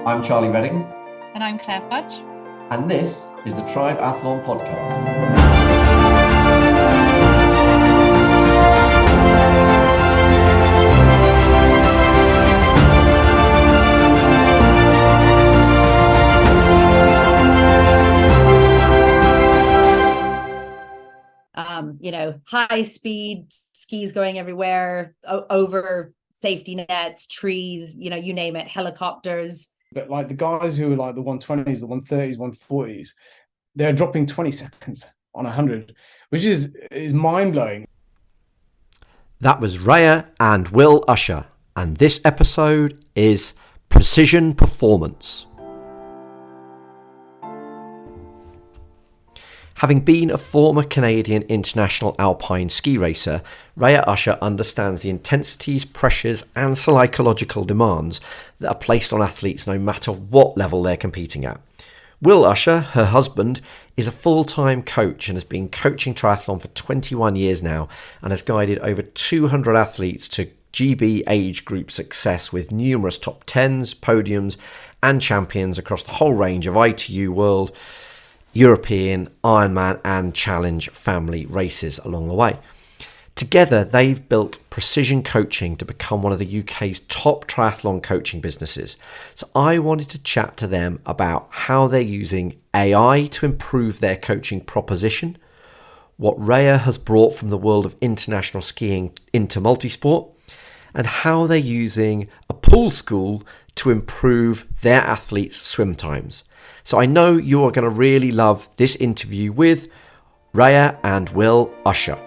I'm Charlie Redding. And I'm Claire Fudge. And this is the TRIBEathlon podcast. High speed skis going everywhere, over safety nets, trees, you name it, helicopters. But like the guys who are like the 120s, the 130s, 140s, they're dropping 20 seconds on 100, which is mind-blowing. That was Raya and Will Usher, and this episode is Precision Performance. Having been a former Canadian International Alpine ski racer, Raya Usher understands the intensities, pressures and psychological demands that are placed on athletes no matter what level they're competing at. Will Usher, her husband, is a full-time coach and has been coaching triathlon for 21 years now and has guided over 200 athletes to GB age group success with numerous top 10s, podiums and champions across the whole range of ITU World, European, IRONMAN and Challenge Family races along the way. Together, they've built Precision Coaching to become one of the UK's top triathlon coaching businesses. So I wanted to chat to them about how they're using AI to improve their coaching proposition, what Raya has brought from the world of international skiing into multisport, and how they're using a pool school to improve their athletes' swim times. So I know you are going to really love this interview with Raya and Will Usher.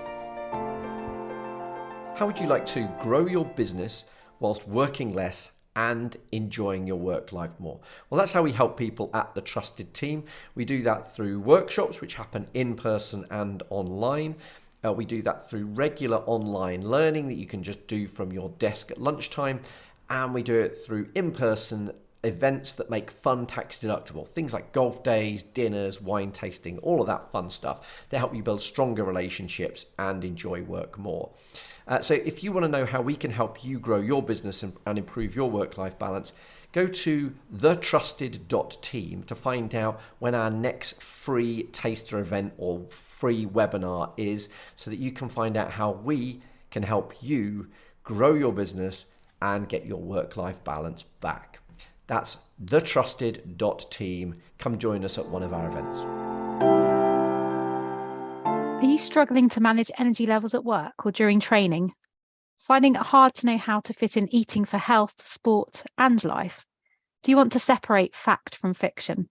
How would you like to grow your business whilst working less and enjoying your work life more? Well, that's how we help people at the Trusted Team. We do that through workshops, which happen in person and online. We do that through regular online learning that you can just do from your desk at lunchtime. And we do it through in-person events that make fun tax deductible. Things like golf days, dinners, wine tasting, all of that fun stuff. They help you build stronger relationships and enjoy work more. So if you want to know how we can help you grow your business and improve your work-life balance, go to thetrusted.team to find out when our next free taster event or free webinar is, so that you can find out how we can help you grow your business and get your work-life balance back. That's thetrusted.team. Come join us at one of our events. Are you struggling to manage energy levels at work or during training? Finding it hard to know how to fit in eating for health, sport, and life? Do you want to separate fact from fiction?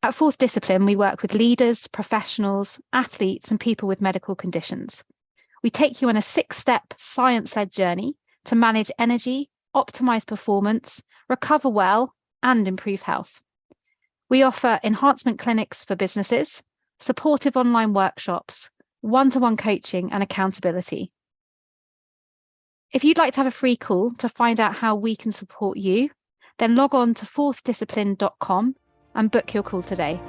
At Fourth Discipline, we work with leaders, professionals, athletes, and people with medical conditions. We take you on a 6-step science-led journey to manage energy, optimize performance, recover well, and improve health. We offer enhancement clinics for businesses, supportive online workshops, one-to-one coaching and accountability. If you'd like to have a free call to find out how we can support you, then log on to fourthdiscipline.com and book your call today.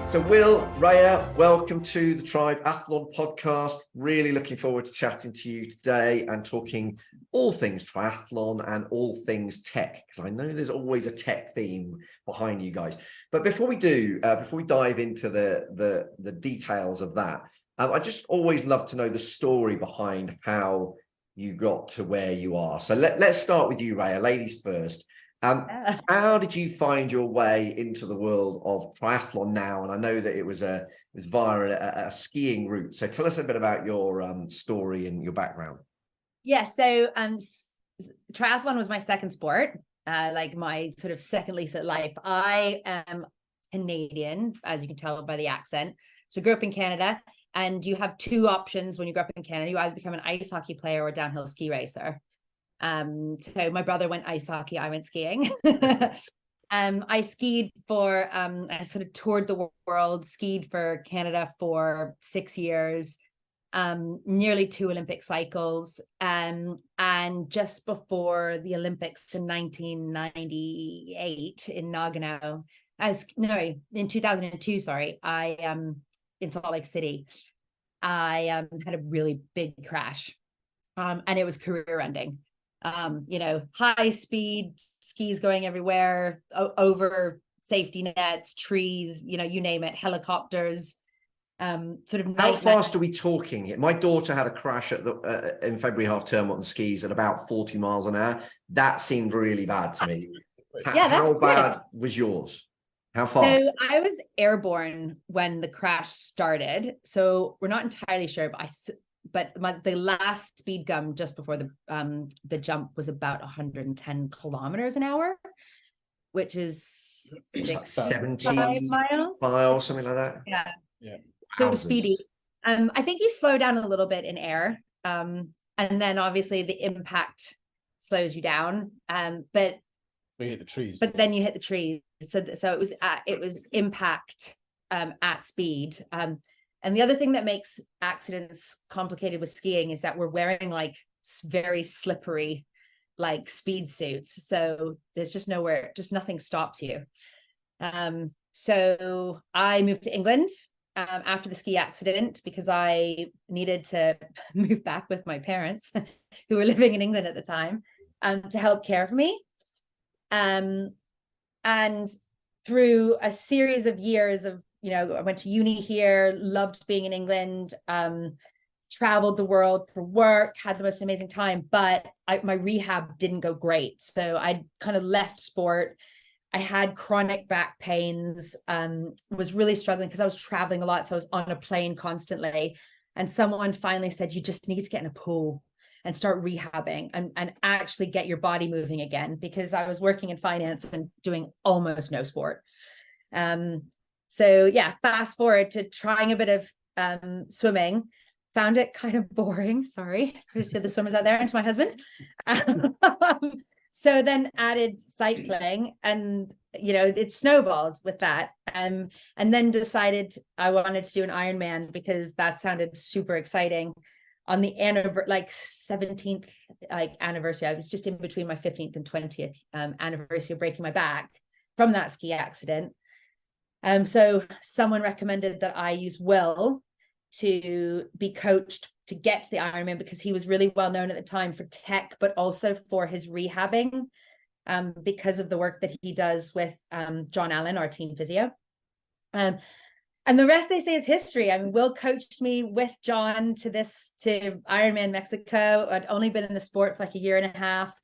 So Will, Raya, welcome to the TRIBEathlon podcast. Really looking forward to chatting to you today and talking all things triathlon and all things tech, because I know there's always a tech theme behind you guys. But before we dive into the details of that, I just always love to know the story behind how you got to where you are. So let's start with you, Raya, ladies first. How did you find your way into the world of triathlon now? And I know that it was via a skiing route. So tell us a bit about your story and your background. Yeah, so triathlon was my second sport, like my sort of second lease at life. I am Canadian, as you can tell by the accent. So grew up in Canada, and you have two options when you grow up in Canada. You either become an ice hockey player or a downhill ski racer. So my brother went ice hockey, I went skiing. I skied for I sort of toured the world, skied for Canada for 6 years, nearly 2 Olympic cycles, and just before the Olympics in 1998 in Nagano, in 2002, I in Salt Lake City, I had a really big crash, and it was career ending. high speed skis going everywhere, over safety nets, trees, you name it, helicopters, sort of. How fast are we talking? My daughter had a crash at the in February half term on skis at about 40 miles an hour. That seemed really bad to me. How bad was yours? How far? So I was airborne when the crash started. So we're not entirely sure, but the last speed gum just before the jump was about 110 kilometers an hour, which is like 70 miles, something like that. Yeah. So speedy. I think you slow down a little bit in air, and then obviously the impact slows you down. But we hit the trees. But then you hit the trees. So it was impact at speed. And the other thing that makes accidents complicated with skiing is that we're wearing like very slippery, like speed suits. So there's just nothing stops you. So I moved to England after the ski accident because I needed to move back with my parents who were living in England at the time to help care for me. And through a series of years of, I went to uni here, loved being in England, traveled the world for work, had the most amazing time, but my rehab didn't go great. So I kind of left sport. I had chronic back pains, was really struggling because I was traveling a lot. So I was on a plane constantly. And someone finally said, you just need to get in a pool and start rehabbing and actually get your body moving again, because I was working in finance and doing almost no sport. So yeah, fast forward to trying a bit of swimming, found it kind of boring. Sorry to the swimmers out there and to my husband. So then added cycling, and it snowballs with that. And then decided I wanted to do an Ironman because that sounded super exciting. On the 17th anniversary, I was just in between my 15th and 20th anniversary of breaking my back from that ski accident. So someone recommended that I use Will to be coached to get to the Ironman, because he was really well known at the time for tech, but also for his rehabbing, because of the work that he does with John Allen, our team physio. And the rest, they say, is history. I mean, Will coached me with John to Ironman Mexico. I'd only been in the sport for like a year and a half.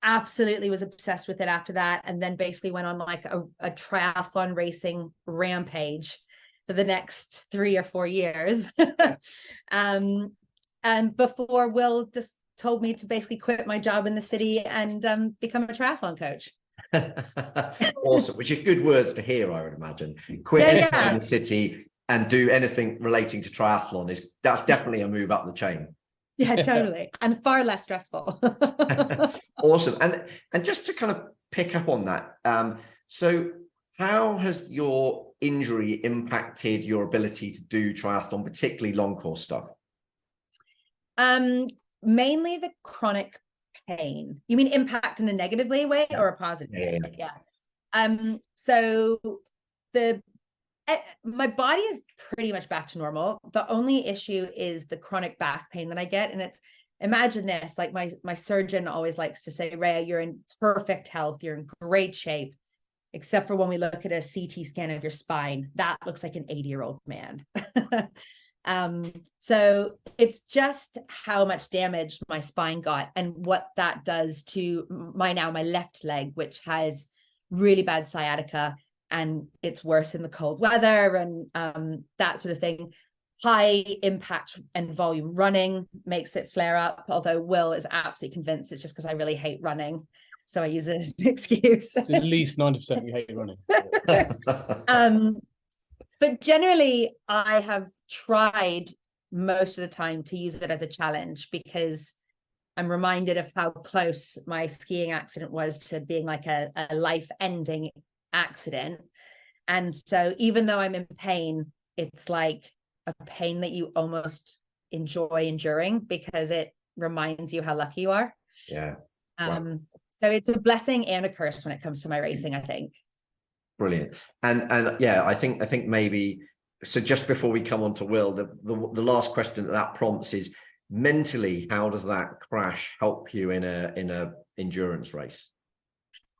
Absolutely was obsessed with it after that. And then basically went on like a triathlon racing rampage for the next 3 or 4 years. And before Will just told me to basically quit my job in the city and become a triathlon coach. Awesome, which are good words to hear, I would imagine. Quit in the city and do anything relating to triathlon that's definitely a move up the chain. Yeah, totally. And far less stressful. Awesome. And just to kind of pick up on that, so how has your injury impacted your ability to do triathlon, particularly long course stuff? Mainly the chronic pain. You mean impact in a negative way or a positive? Yeah. So my body is pretty much back to normal. The only issue is the chronic back pain that I get. And imagine this, like my surgeon always likes to say, Raya, you're in perfect health. You're in great shape, except for when we look at a CT scan of your spine, that looks like an 80-year-old man. So it's just how much damage my spine got and what that does to my left leg, which has really bad sciatica, and it's worse in the cold weather and that sort of thing. High impact and volume running makes it flare up, although Will is absolutely convinced it's just because I really hate running. So I use it as an excuse. It's at least 90% you hate running. But generally, I have tried most of the time to use it as a challenge, because I'm reminded of how close my skiing accident was to being like a life-ending accident. And so even though I'm in pain, it's like a pain that you almost enjoy enduring, because it reminds you how lucky you are. Yeah. Wow. So it's a blessing and a curse when it comes to my racing, I think. Brilliant. And yeah, I think maybe, so just before we come on to Will, the last question that prompts is, mentally, how does that crash help you in a endurance race?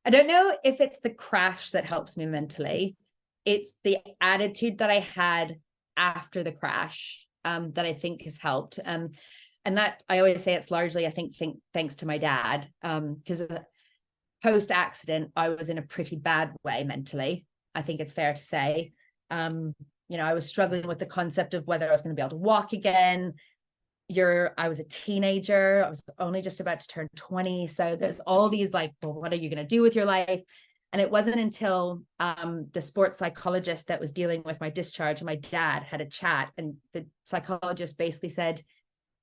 I don't know if it's the crash that helps me mentally. It's the attitude that I had after the crash that I think has helped. And that I always say it's largely, I think thanks to my dad, because post-accident, I was in a pretty bad way mentally. I think it's fair to say. I was struggling with the concept of whether I was going to be able to walk again. I was a teenager. I was only just about to turn 20. So there's all these like, well, what are you going to do with your life? And it wasn't until the sports psychologist that was dealing with my discharge and my dad had a chat, and the psychologist basically said,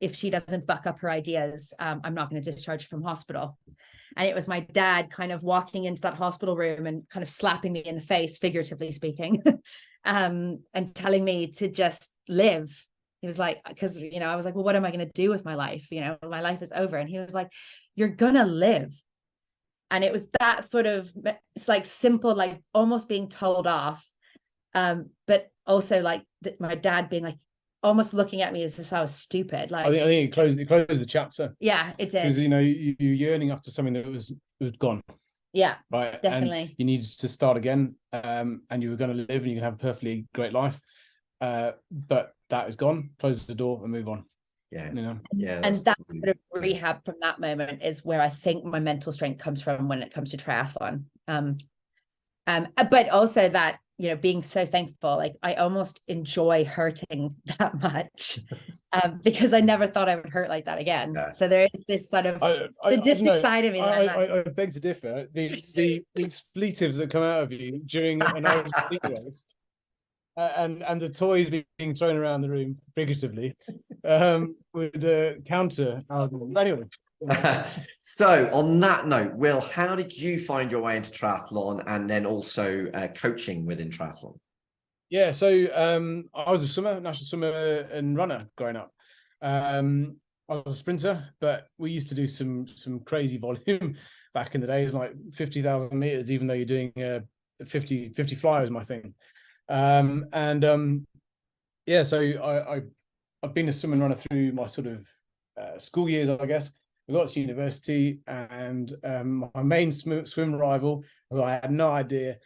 if she doesn't buck up her ideas, I'm not going to discharge her from hospital. And it was my dad kind of walking into that hospital room and kind of slapping me in the face, figuratively speaking, and telling me to just live. He was like, because, I was like, well, what am I going to do with my life? My life is over. And he was like, you're going to live. And it was that sort of, it's like simple, like almost being told off. But also like my dad being like, almost looking at me as if I was stupid. Like, I think it closed the chapter. Yeah, it did. Because, you're yearning after something that was gone. Yeah, right. Definitely. And you needed to start again. And you were going to live and you can have a perfectly great life. But that is gone. Close the door and move on. Yeah. Yeah. And that sort of rehab from that moment is where I think my mental strength comes from when it comes to triathlon. But also that, being so thankful, like I almost enjoy hurting that much because I never thought I would hurt like that again. Yeah. So there is this sort of sadistic side of me. I beg to differ. The expletives that come out of you during an Irish race and the toys being thrown around the room figuratively would counter argument. Anyway. So on that note, Will, how did you find your way into triathlon and then also coaching within triathlon? Yeah, so I was a national swimmer and runner growing up. I was a sprinter, but we used to do some crazy volume back in the days, like 50,000 meters, even though you're doing 50 fly was my thing. Yeah, so I've been a swim and runner through my sort of school years, I guess. I got to university, and my main swim rival, who I had no idea,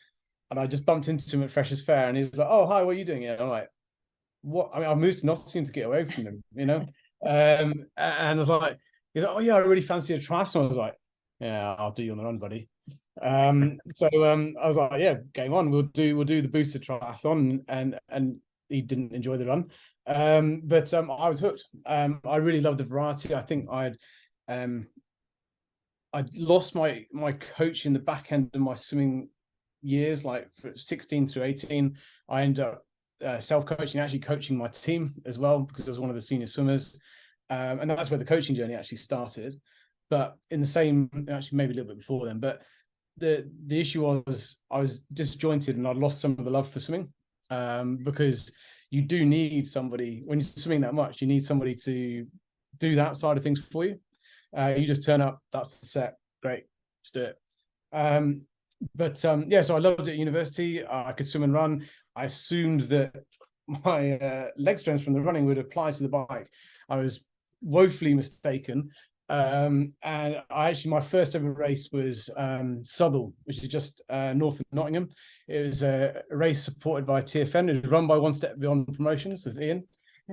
and I just bumped into him at Freshers' Fair, and he's like, "Oh, hi, what are you doing here?" And I'm like, "What?" I mean, I moved to Nottingham to get away from him, and I was like, he's like, "Oh yeah, I really fancy a triathlon." I was like, "Yeah, I'll do you on the run, buddy." I was like, "Yeah, game on. We'll do the booster triathlon," and he didn't enjoy the run, but I was hooked. I really loved the variety. I think I'd lost my coach in the back end of my swimming years, like 16 through 18. I ended up self-coaching, actually coaching my team as well, because I was one of the senior swimmers, and that's where the coaching journey actually started. But in the same, actually maybe a little bit before then, but the issue was I was disjointed and I'd lost some of the love for swimming, because you do need somebody, when you're swimming that much, you need somebody to do that side of things for you. You just turn up, that's the set, great, let's do it. Yeah, so I loved it at university. I could swim and run. I assumed that my leg strength from the running would apply to the bike. I was woefully mistaken. And my first ever race was Southall, which is just north of Nottingham. It was a race supported by TFN. It was run by One Step Beyond Promotions with Ian.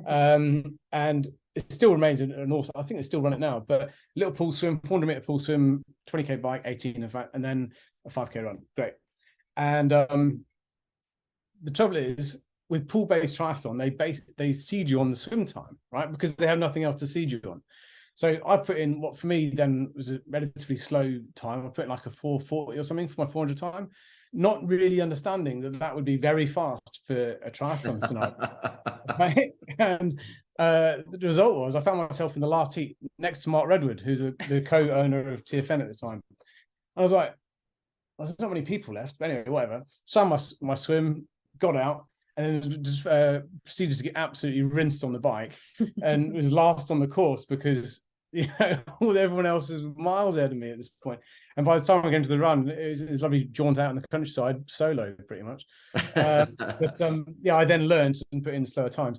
And it still remains an awesome, I think they still run it now, but little pool swim, 400-meter pool swim, 20k bike, 18 in fact, and then a 5k run. Great. And the trouble is, with pool-based triathlon, they seed you on the swim time, right? Because they have nothing else to seed you on. So I put in what for me then was a relatively slow time. I put in like a 4:40 or something for my 400 time, not really understanding that would be very fast for a triathlon tonight. Right? And the result was I found myself in the last heat next to Mark Redwood, who's the co-owner of TFN at the time. I was like, well, there's not many people left, but anyway, whatever. So my swim, got out, and then just proceeded to get absolutely rinsed on the bike, and was last on the course because everyone else is miles ahead of me at this point. And by the time I came to the run, it was lovely jaunt out in the countryside solo, pretty much. Yeah, I then learned and put in slower times.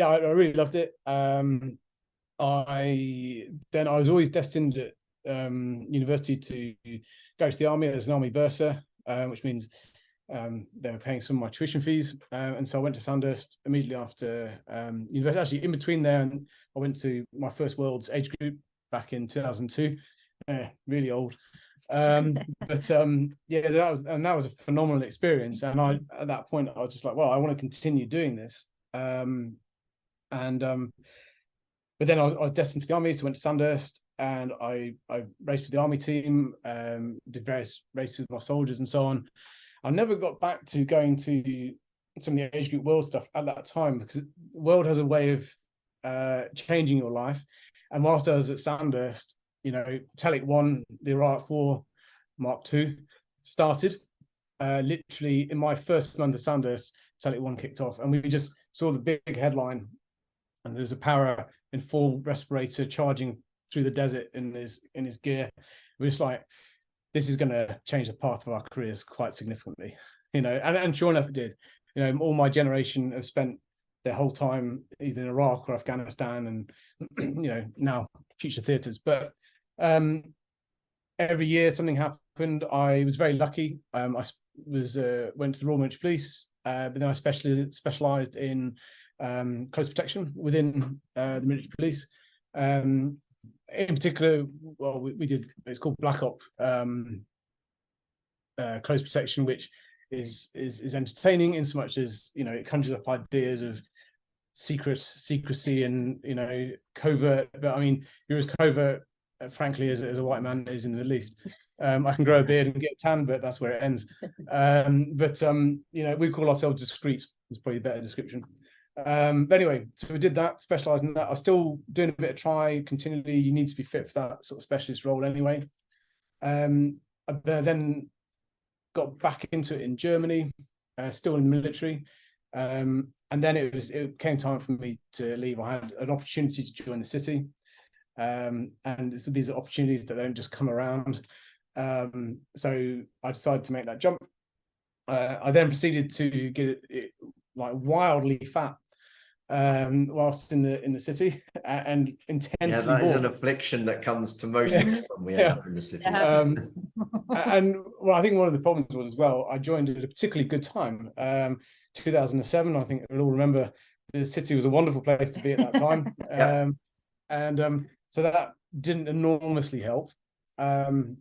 I really loved it. I was always destined at university to go to the army as an army bursar, which means they were paying some of my tuition fees, and so I went to Sandhurst immediately after university. Actually, in between there, and I went to my first World's age group back in 2002. Really old, but that was a phenomenal experience. And at that point, I was just like, well, I want to continue doing this. But then I was destined for the army, so I went to Sandhurst, and I raced with the army team, did various races with my soldiers and so on. I never got back to going to some of the age group world stuff at that time, because the world has a way of changing your life. And whilst I was at Sandhurst, Telic 1, the Raya 4 Mark 2 started. Literally in my first month of Sandhurst, Telic 1 kicked off, and we just saw the big headline, and there was a para in full respirator charging through the desert in his gear. We're just like, this is going to change the path of our careers quite significantly, and sure enough it did. All my generation have spent their whole time either in Iraq or Afghanistan, and now future theaters. But every year something happened. I was very lucky. I went to the Royal Military Police, but then I specialized in close protection within the military police. In particular, well, we did, it's called Black Op close protection, which is entertaining in so much as it conjures up ideas of secrecy and covert. But I mean, you're as covert, frankly, as a white man is in the Middle East. I can grow a beard and get tan, but that's where it ends. We call ourselves discreet. Is probably a better description. But anyway, so we did that, specialised in that. I was still doing a bit of tri continually. You need to be fit for that sort of specialist role anyway. I then got back into it in Germany, still in the military. And then it came time for me to leave. I had an opportunity to join the city. And so these are opportunities that don't just come around. So I decided to make that jump. I then proceeded to get it like wildly fat whilst in the city, and intensely that is bored. an affliction that comes to most of us when we end up in the city. And well, I think one of the problems was as well, I joined at a particularly good time, 2007. I think we'll all remember the city was a wonderful place to be at that time. So that didn't enormously help. And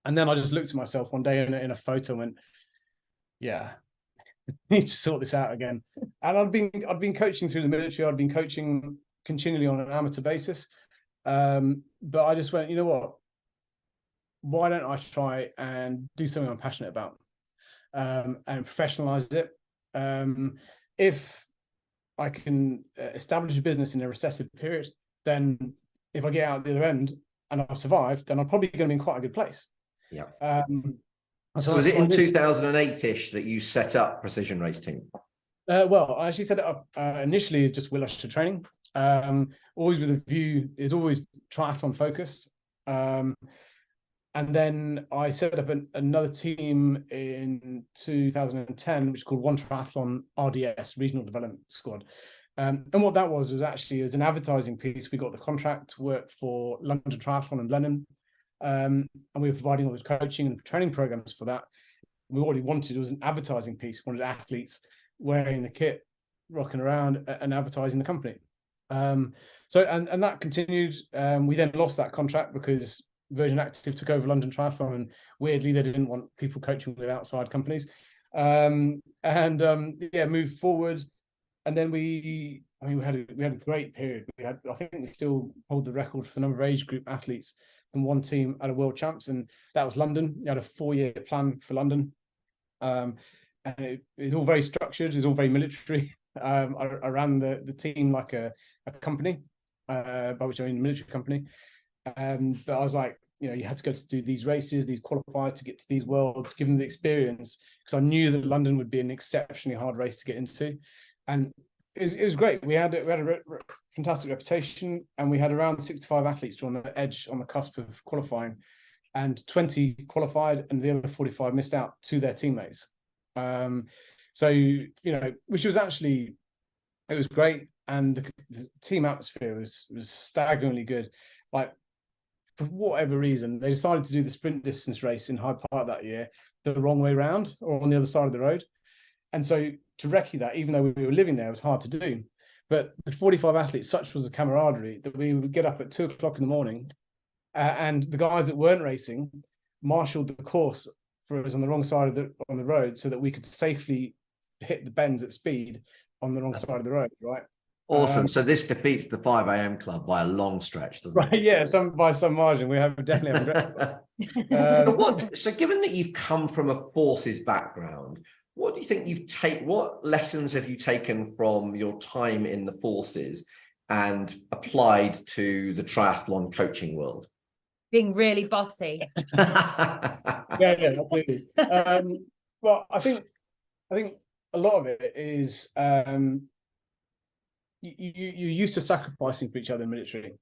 then I just looked at myself one day in a photo and went, yeah, need to sort this out again. And I'd been coaching through the military. I'd been coaching continually on an amateur basis. But I just went, you know what? Why don't I try and do something I'm passionate about, and professionalize it? If I can establish a business in a recessive period, then if I get out the other end and I've survived, then I'm probably going to be in quite a good place. Yeah. So was it in 2008-ish that you set up Precision Race Team? Well, I actually set it up initially as just Will Usher training, always with a view, it's always triathlon focused. And then I set up another team in 2010, which is called One Triathlon RDS, Regional Development Squad. And what that was actually as an advertising piece. We got the contract to work for London Triathlon and London. And we were providing all the coaching and training programs for that. We already wanted, it was an advertising piece. We wanted athletes wearing the kit, rocking around and advertising the company. So that continued. We then lost that contract because Virgin Active took over London Triathlon, and weirdly they didn't want people coaching with outside companies. Moved forward. And then we had a great period. I think we still hold the record for the number of age group athletes from one team at a world champs, and that was London. We had a 4-year plan for London. And it was all very structured, it was all very military. I ran the team like a company, by which I mean a military company. But I was like, you had to go to do these races, these qualifiers to get to these worlds, give them the experience, because I knew that London would be an exceptionally hard race to get into. And it was great. We had a fantastic reputation, and we had around 65 athletes on the edge, on the cusp of qualifying, and 20 qualified, and the other 45 missed out to their teammates. Which was actually, it was great. and the team atmosphere was staggeringly good. Like, for whatever reason, they decided to do the sprint distance race in Hyde Park that year the wrong way round, or on the other side of the road. And so to recce that, even though we were living there, was hard to do. But the 45 athletes, such was the camaraderie that we would get up at 2 o'clock in the morning, and the guys that weren't racing marshaled the course for us on the wrong side of the road, so that we could safely hit the bends at speed on the wrong side of the road, right? Awesome. So this defeats the 5 a.m. club by a long stretch, doesn't it? Right, yeah, by some margin. We have definitely have So given that you've come from a forces background, what do you think what lessons have you taken from your time in the forces and applied to the triathlon coaching world? Being really bossy. yeah, absolutely. Well, I think a lot of it is you're used to sacrificing for each other in military.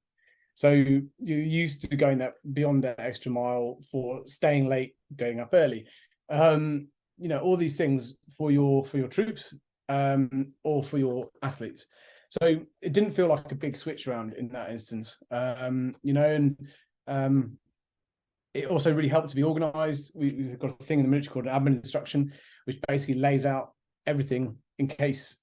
So you're used to going beyond that extra mile, for staying late, going up early. All these things for your troops, or for your athletes. So it didn't feel like a big switch around in that instance. It also really helped to be organized. We've got a thing in the military called admin instruction, which basically lays out everything in case,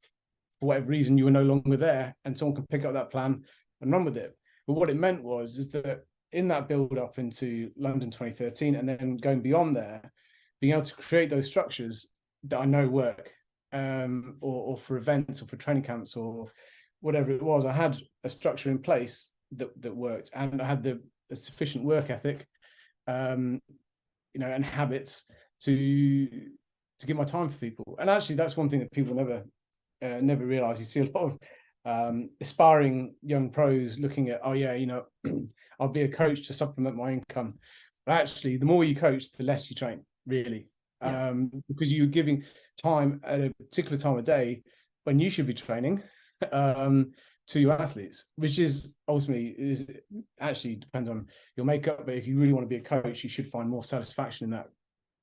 for whatever reason, you were no longer there, and someone can pick up that plan and run with it. But what it meant is that in that build up into London 2013, and then going beyond there, being able to create those structures that I know work, or for events or for training camps or whatever it was, I had a structure in place that worked, and I had the sufficient work ethic, and habits to give my time for people. And actually, that's one thing that people never realize. You see a lot of aspiring young pros looking at, I'll be a coach to supplement my income. But actually, the more you coach, the less you train, really. Yeah. Because you're giving time at a particular time of day when you should be training to your athletes, which is ultimately actually depends on your makeup. But if you really want to be a coach, you should find more satisfaction in that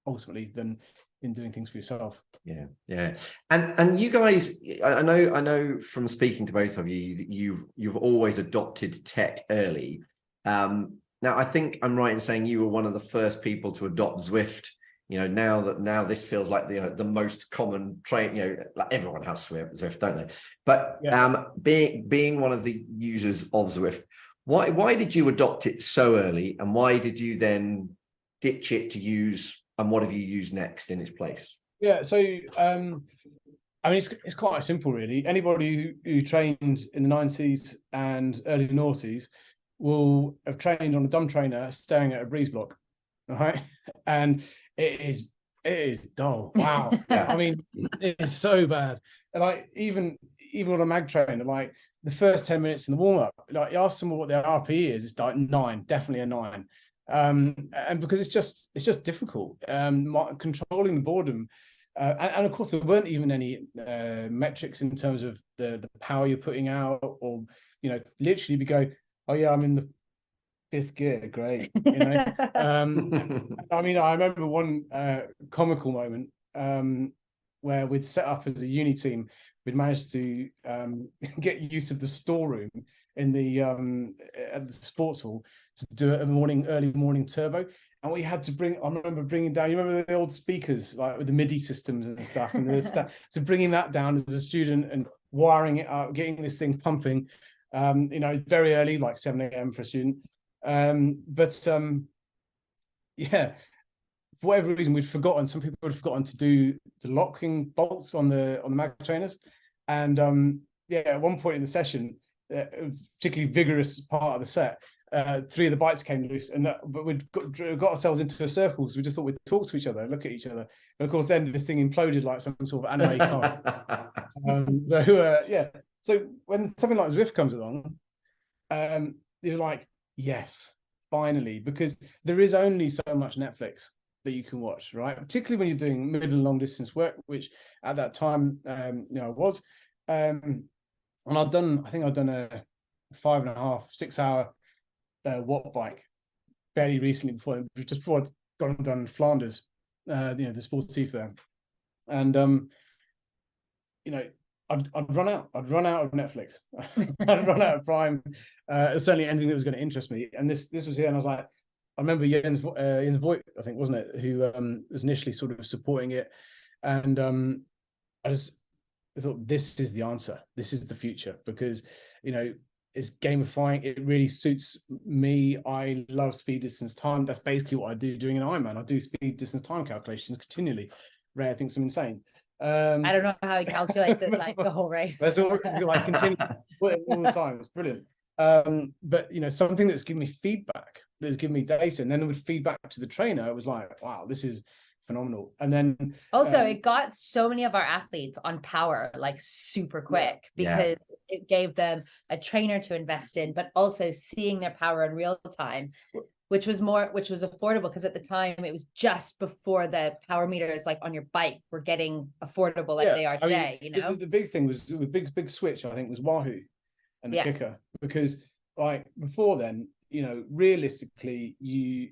ultimately than in doing things for yourself. Yeah. And you guys, I know from speaking to both of you, you've always adopted tech early. Now I think I'm right in saying you were one of the first people to adopt Zwift. Now this feels like the most common train. Like everyone has Zwift, don't they? But yeah. Being one of the users of Zwift, why did you adopt it so early, and why did you then ditch it to use? And what have you used next in its place? Yeah, so it's quite simple, really. Anybody who trained in the 90s and early noughties will have trained on a dumb trainer staring at a breeze block, right? And it is dull. Wow. Yeah. I mean, it is so bad. Like even on a mag trainer, like the first 10 minutes in the warm up, like you ask someone what their RPE is, it's like 9, definitely a 9. And because it's just difficult, controlling the boredom, and of course there weren't even any metrics in terms of the power you're putting out, or literally we go, oh yeah, I'm in the 5th gear, great. I remember one comical moment where we'd set up as a uni team. We'd managed to get use of the storeroom in the at the sports hall to do early morning turbo, and we had to I remember bringing down, you remember the old speakers like with the MIDI systems and stuff, and so bringing that down as a student and wiring it up, getting this thing pumping, very early, like 7 a.m. for a student, yeah, for whatever reason some people had forgotten to do the locking bolts on the mag trainers, and at one point in the session, a particularly vigorous part of the set, 3 of the bikes came loose, but we'd got ourselves into a circle because we just thought we'd talk to each other, look at each other, and of course then this thing imploded like some sort of anime car. So when something like Zwift comes along, you're like, yes, finally, because there is only so much Netflix that you can watch, right? Particularly when you're doing middle and long distance work, which at that time I was. And I've done a 5.5, 6 hour watt bike fairly recently, just before I'd gone and done Flanders, the sportive there. And I'd run out. I'd run out of Netflix. I'd run out of Prime. Certainly anything that was going to interest me. And this was here, and I was like, I remember Jens Voigt, I think, wasn't it, who was initially sort of supporting it, and I thought, this is the answer. This is the future, because it's gamifying. It really suits me. I love speed, distance, time. That's basically what I do doing an Ironman. I do speed, distance, time calculations continually. Raya thinks I'm insane. I don't know how he calculates it like the whole race. That's all, like, continue all the time. It's brilliant. But something that's given me feedback, that's given me data, and then it would feed back to the trainer. It was like, wow, this is phenomenal. And then also it got so many of our athletes on power like super quick, because it gave them a trainer to invest in, but also seeing their power in real time, which was affordable, because at the time it was just before the power meters like on your bike were getting affordable like they are today. The big thing was, the big switch, I think, was Wahoo and the kicker, because like before then, realistically, you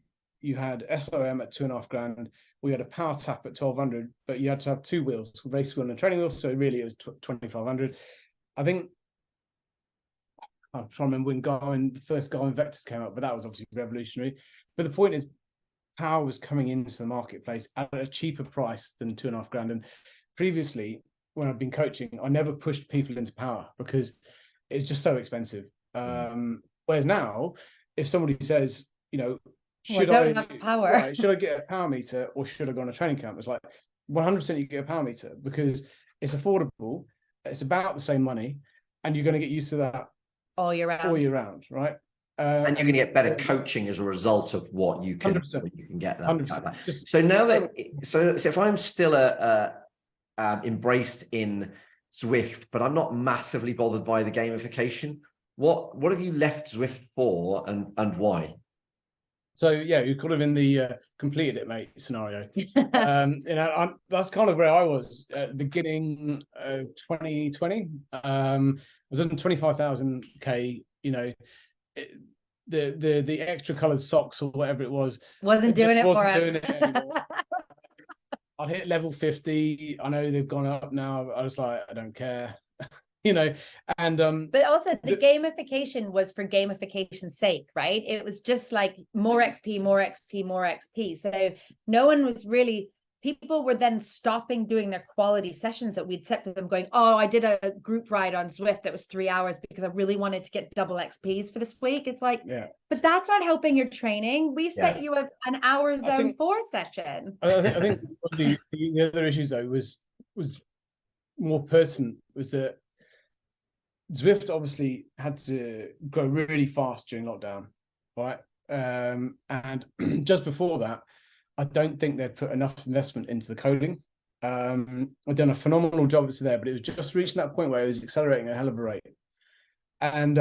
had SOM at $2,500. We had a power tap at 1,200, but you had to have two wheels, race wheel and a training wheel. So really, it was 2,500. I think I'm trying to remember when the first Garmin Vectors came out, but that was obviously revolutionary. But the point is, power was coming into the marketplace at a cheaper price than $2,500. And previously, when I've been coaching, I never pushed people into power because it's just so expensive. Whereas now, if somebody says, should I have power? Right, should I get a power meter or should I go on a training camp? It's like 100% you get a power meter, because it's affordable, it's about the same money, and you're going to get used to that all year round, right? And you're going to get better coaching as a result of what you can 100%. Get. That 100%. So now that so if I'm still embraced in Zwift, but I'm not massively bothered by the gamification, what have you left Zwift for, and why? So you're kind of in the completed it, mate scenario. That's kind of where I was at the beginning of 2020. I was on 25,000 K. The extra coloured socks or whatever it wasn't doing it anymore. I'd hit level 50. I know they've gone up now. I was like, I don't care. And but also the gamification was for gamification's sake, right? It was just like more XP, more XP, more XP. So no one was really, people were then stopping doing their quality sessions that we'd set for them, going, oh, I did a group ride on Zwift that was 3 hours because I really wanted to get double XPs for this week. It's like, but that's not helping your training. We set you an hour zone 4 session. I think the other issues though was more pertinent, was that Zwift obviously had to grow really fast during lockdown, right? And just before that, I don't think they'd put enough investment into the coding. I'd done a phenomenal job there, but it was just reaching that point where it was accelerating a hell of a rate. And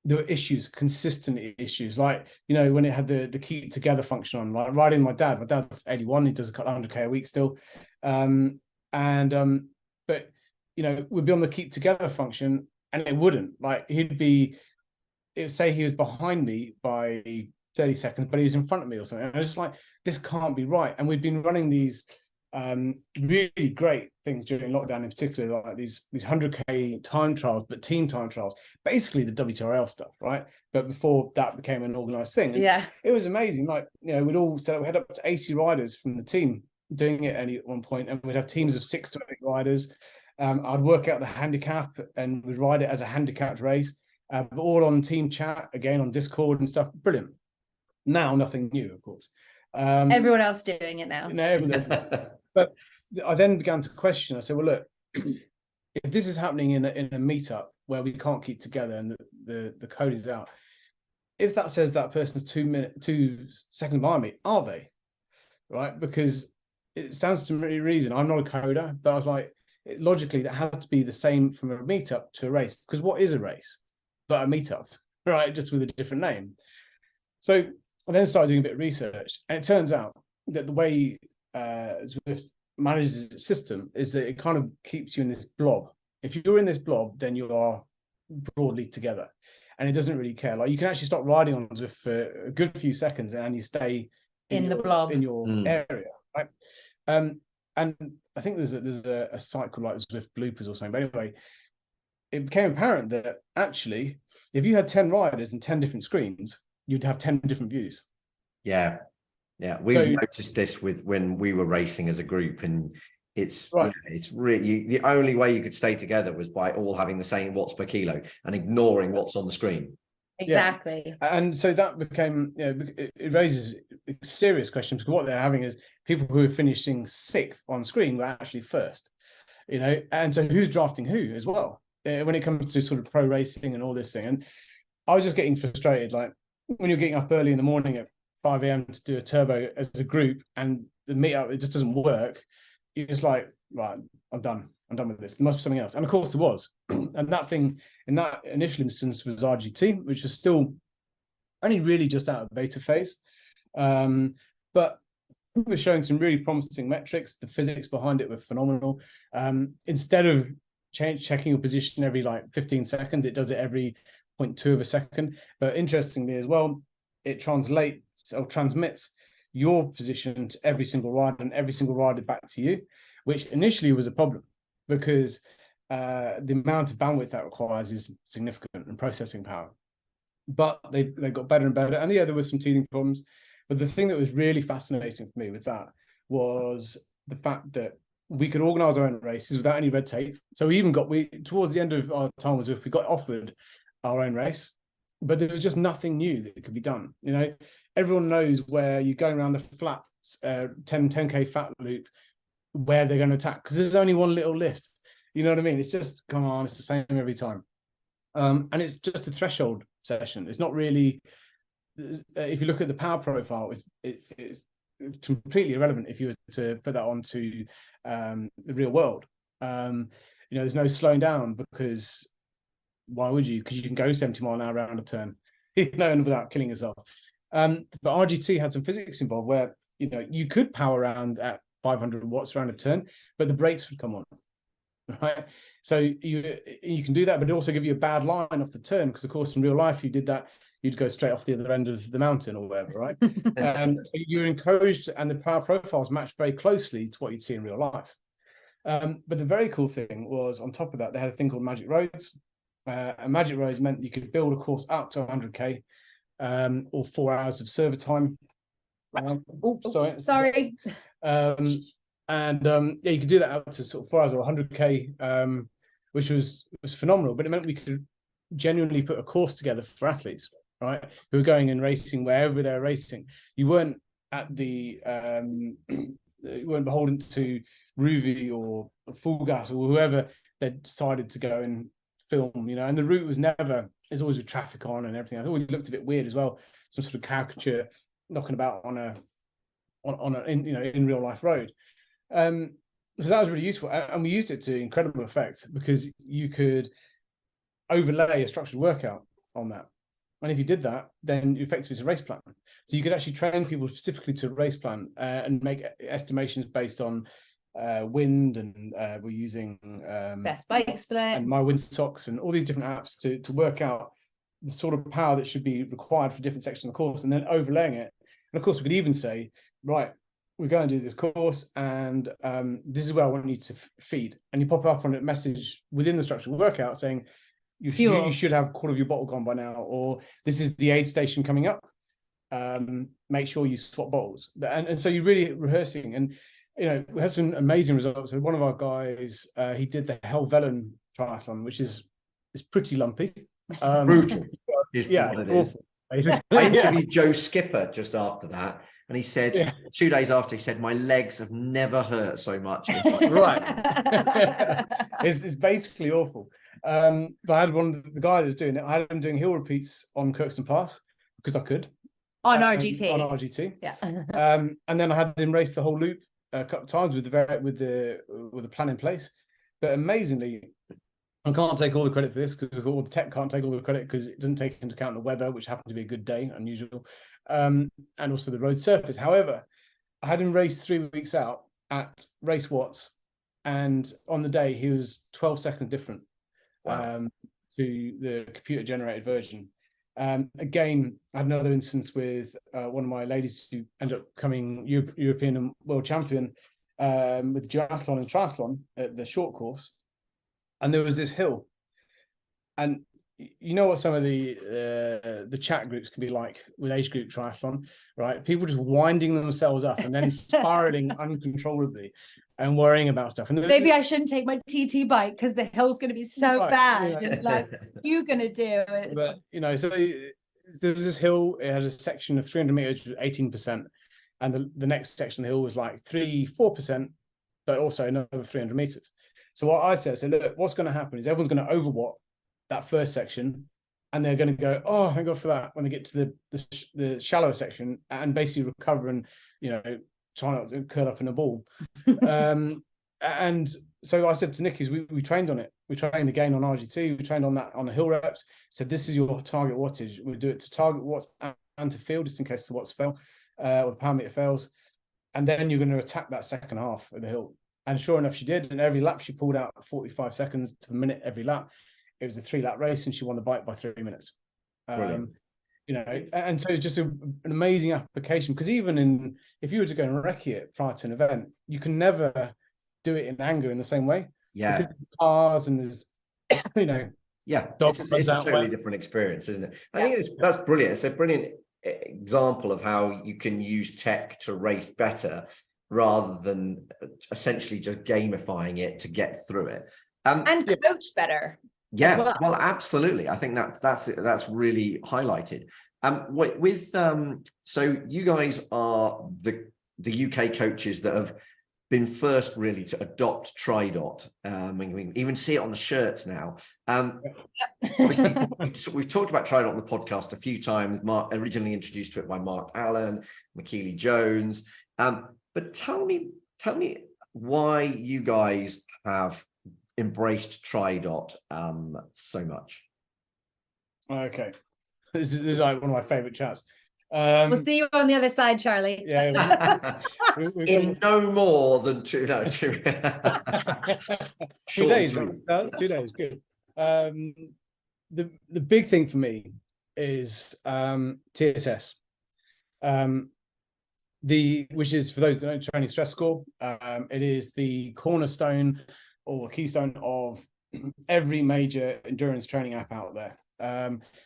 there were issues, consistent issues, like, when it had the keep together function on, like riding my dad's 81, he does a couple 100K a week still. But we'd be on the keep together function and it wouldn't, like, it would say he was behind me by 30 seconds, but he was in front of me or something. And I was just like, this can't be right. And we'd been running these really great things during lockdown, in particular, like these 100K time trials, but team time trials, basically the WTRL stuff, right? But before that became an organized thing. And it was amazing. Like, we'd all set up, we had up to 80 riders from the team doing it at one point, and we'd have teams of 6 to 8 riders. I'd work out the handicap and we'd ride it as a handicapped race, but all on team chat, again on Discord and stuff. Brilliant. Now, nothing new, of course. Everyone else doing it now. But I then began to question. I said, well, look, if this is happening in a meetup where we can't keep together and the code is out, if that says that person's 2 seconds behind me, are they? Right? Because it stands to reason. I'm not a coder, but I was like, logically, that has to be the same from a meetup to a race, because what is a race but a meetup, right? Just with a different name. So I then started doing a bit of research, and it turns out that the way Zwift manages its system is that it kind of keeps you in this blob. If you're in this blob, then you are broadly together, and it doesn't really care. Like, you can actually stop riding on Zwift for a good few seconds and you stay in the blob, in your area, right? and I think there's a cycle like this with bloopers or something. But anyway, it became apparent that actually, if you had 10 riders and 10 different screens, you'd have 10 different views. Yeah. We've noticed this with when we were racing as a group, and it's right. It's really the only way you could stay together was by all having the same watts per kilo and ignoring what's on the screen. Exactly. Yeah. And so that became, it raises serious questions, because what they're having is people who are finishing 6th on screen were actually 1st, and so who's drafting who as well when it comes to sort of pro racing and all this thing. And I was just getting frustrated, like when you're getting up early in the morning at 5 a.m. to do a turbo as a group, and the meetup, it just doesn't work. You're just like, right, I'm done with this. There must be something else. And of course there was. And that thing in that initial instance was RGT, which was still only really just out of beta phase. But we were showing some really promising metrics. The physics behind it were phenomenal. Instead of checking your position every like 15 seconds, it does it every 0.2 of a second. But interestingly as well, it translates or transmits your position to every single rider and every single rider back to you, which initially was a problem, because the amount of bandwidth that requires is significant and processing power. But they got better and better. And yeah, there were some teething problems. But the thing that was really fascinating for me with that was the fact that we could organize our own races without any red tape. So we towards the end of our time was, if we got offered our own race, but there was just nothing new that could be done. Everyone knows where you're going around the flat 10K fat loop, where they're going to attack, because there's only one little lift. You know what I mean? It's just, come on, it's the same every time. And it's just a threshold session. It's not really, if you look at the power profile, it's completely irrelevant if you were to put that onto the real world. There's no slowing down, because why would you? Because you can go 70 mile an hour around a turn, and without killing yourself. But RGT had some physics involved where, you could power around at 500 watts around a turn, but the brakes would come on, right? So you can do that, but it also give you a bad line off the turn, because of course in real life you did that, you'd go straight off the other end of the mountain or whatever, right? So you're encouraged, and the power profiles matched very closely to what you'd see in real life. But the very cool thing was, on top of that, they had a thing called Magic Roads. And Magic Roads meant you could build a course up to 100k, or 4 hours of server time. Sorry. You could do that up to sort of 4 hours or 100k, which was phenomenal. But it meant we could genuinely put a course together for athletes, right, who were going and racing wherever they're racing. You weren't at the you weren't beholden to Ruvi or Full Gas or whoever they decided to go and film, and the route was never, there's always with traffic on and everything. I thought it looked a bit weird as well, some sort of caricature knocking about on a in real life road. So that was really useful, and we used it to incredible effect, because you could overlay a structured workout on that, and if you did that, then effectively it's a race plan. So you could actually train people specifically to a race plan, and make estimations based on wind, and we're using best bike split and My Wind Socks and all these different apps to work out the sort of power that should be required for different sections of the course, and then overlaying it. And of course we could even say, right, we're going to do this course, and this is where I want you to feed, and you pop up on a message within the structured workout saying you should have a quarter of your bottle gone by now, or this is the aid station coming up, make sure you swap bottles. And so you're really rehearsing, and we had some amazing results. So one of our guys, he did the Helvellyn triathlon, which is pretty lumpy. Brutal is what it is. I interviewed Joe Skipper just after that, and he said 2 days after, he said, my legs have never hurt so much. Right. It's basically awful. But I had one of the guy that's doing it, I had him doing hill repeats on Kirkstone Pass, because I could. On RGT. On RGT. Yeah. And then I had him race the whole loop a couple of times with the plan in place. But amazingly, I can't take all the credit for this, because all the tech can't take all the credit, because it doesn't take into account the weather, which happened to be a good day, unusual, and also the road surface. However, I had him race 3 weeks out at Race Watts, and on the day he was 12 seconds different. Wow. To the computer generated version. Again, I had another instance with one of my ladies who ended up becoming European and world champion. with duathlon and triathlon at the short course, and there was this hill, and you know what some of the chat groups can be like with age group triathlon, right? People just winding themselves up and then spiraling uncontrollably and worrying about stuff. And maybe I shouldn't take my TT bike because the hill's going to be so bad. You know, and like, you're going to do it. But you know, so there was this hill. It had a section of 300 meters with 18%, and the next section of the hill was like 4%, but also another 300 meters. So what I said, look, what's going to happen is everyone's going to overwatt that first section, and they're going to go, oh, thank God for that, when they get to the shallower section and basically recover and, you know, try not to curl up in a ball. And so I said to Nicky, we trained on it. We trained again on RGT. We trained on that on the hill reps. Said, this is your target wattage. We'll do it to target watts and to field, just in case the watts fail, or the power meter fails. And then you're going to attack that second half of the hill. And sure enough, she did. And every lap she pulled out 45 seconds to the minute every lap. It was a 3-lap race, and she won the bike by 3 minutes. You know, and so it's just an amazing application, because even if you were to go and recce it prior to an event, you can never do it in anger in the same way. Yeah, because cars and there's, you know, yeah, it's a totally different experience, isn't it? I think that's brilliant. It's a brilliant example of how you can use tech to race better rather than essentially just gamifying it to get through it. And coach better. Yeah, well, absolutely. I think that's really highlighted. So you guys are the UK coaches that have been first really to adopt TRIDOT. We even see it on the shirts now. Obviously, we've talked about TRIDOT on the podcast a few times. Mark originally introduced to it by Mark Allen, McKeely Jones. But tell me why you guys have embraced TRIDOT so much. Okay, this is like one of my favorite chats. We'll see you on the other side, Charlie. Yeah, in no more than 2 2 days. 2 days, good. The big thing for me is TSS, which is, for those that don't, training stress score. It is the cornerstone or keystone of every major endurance training app out there.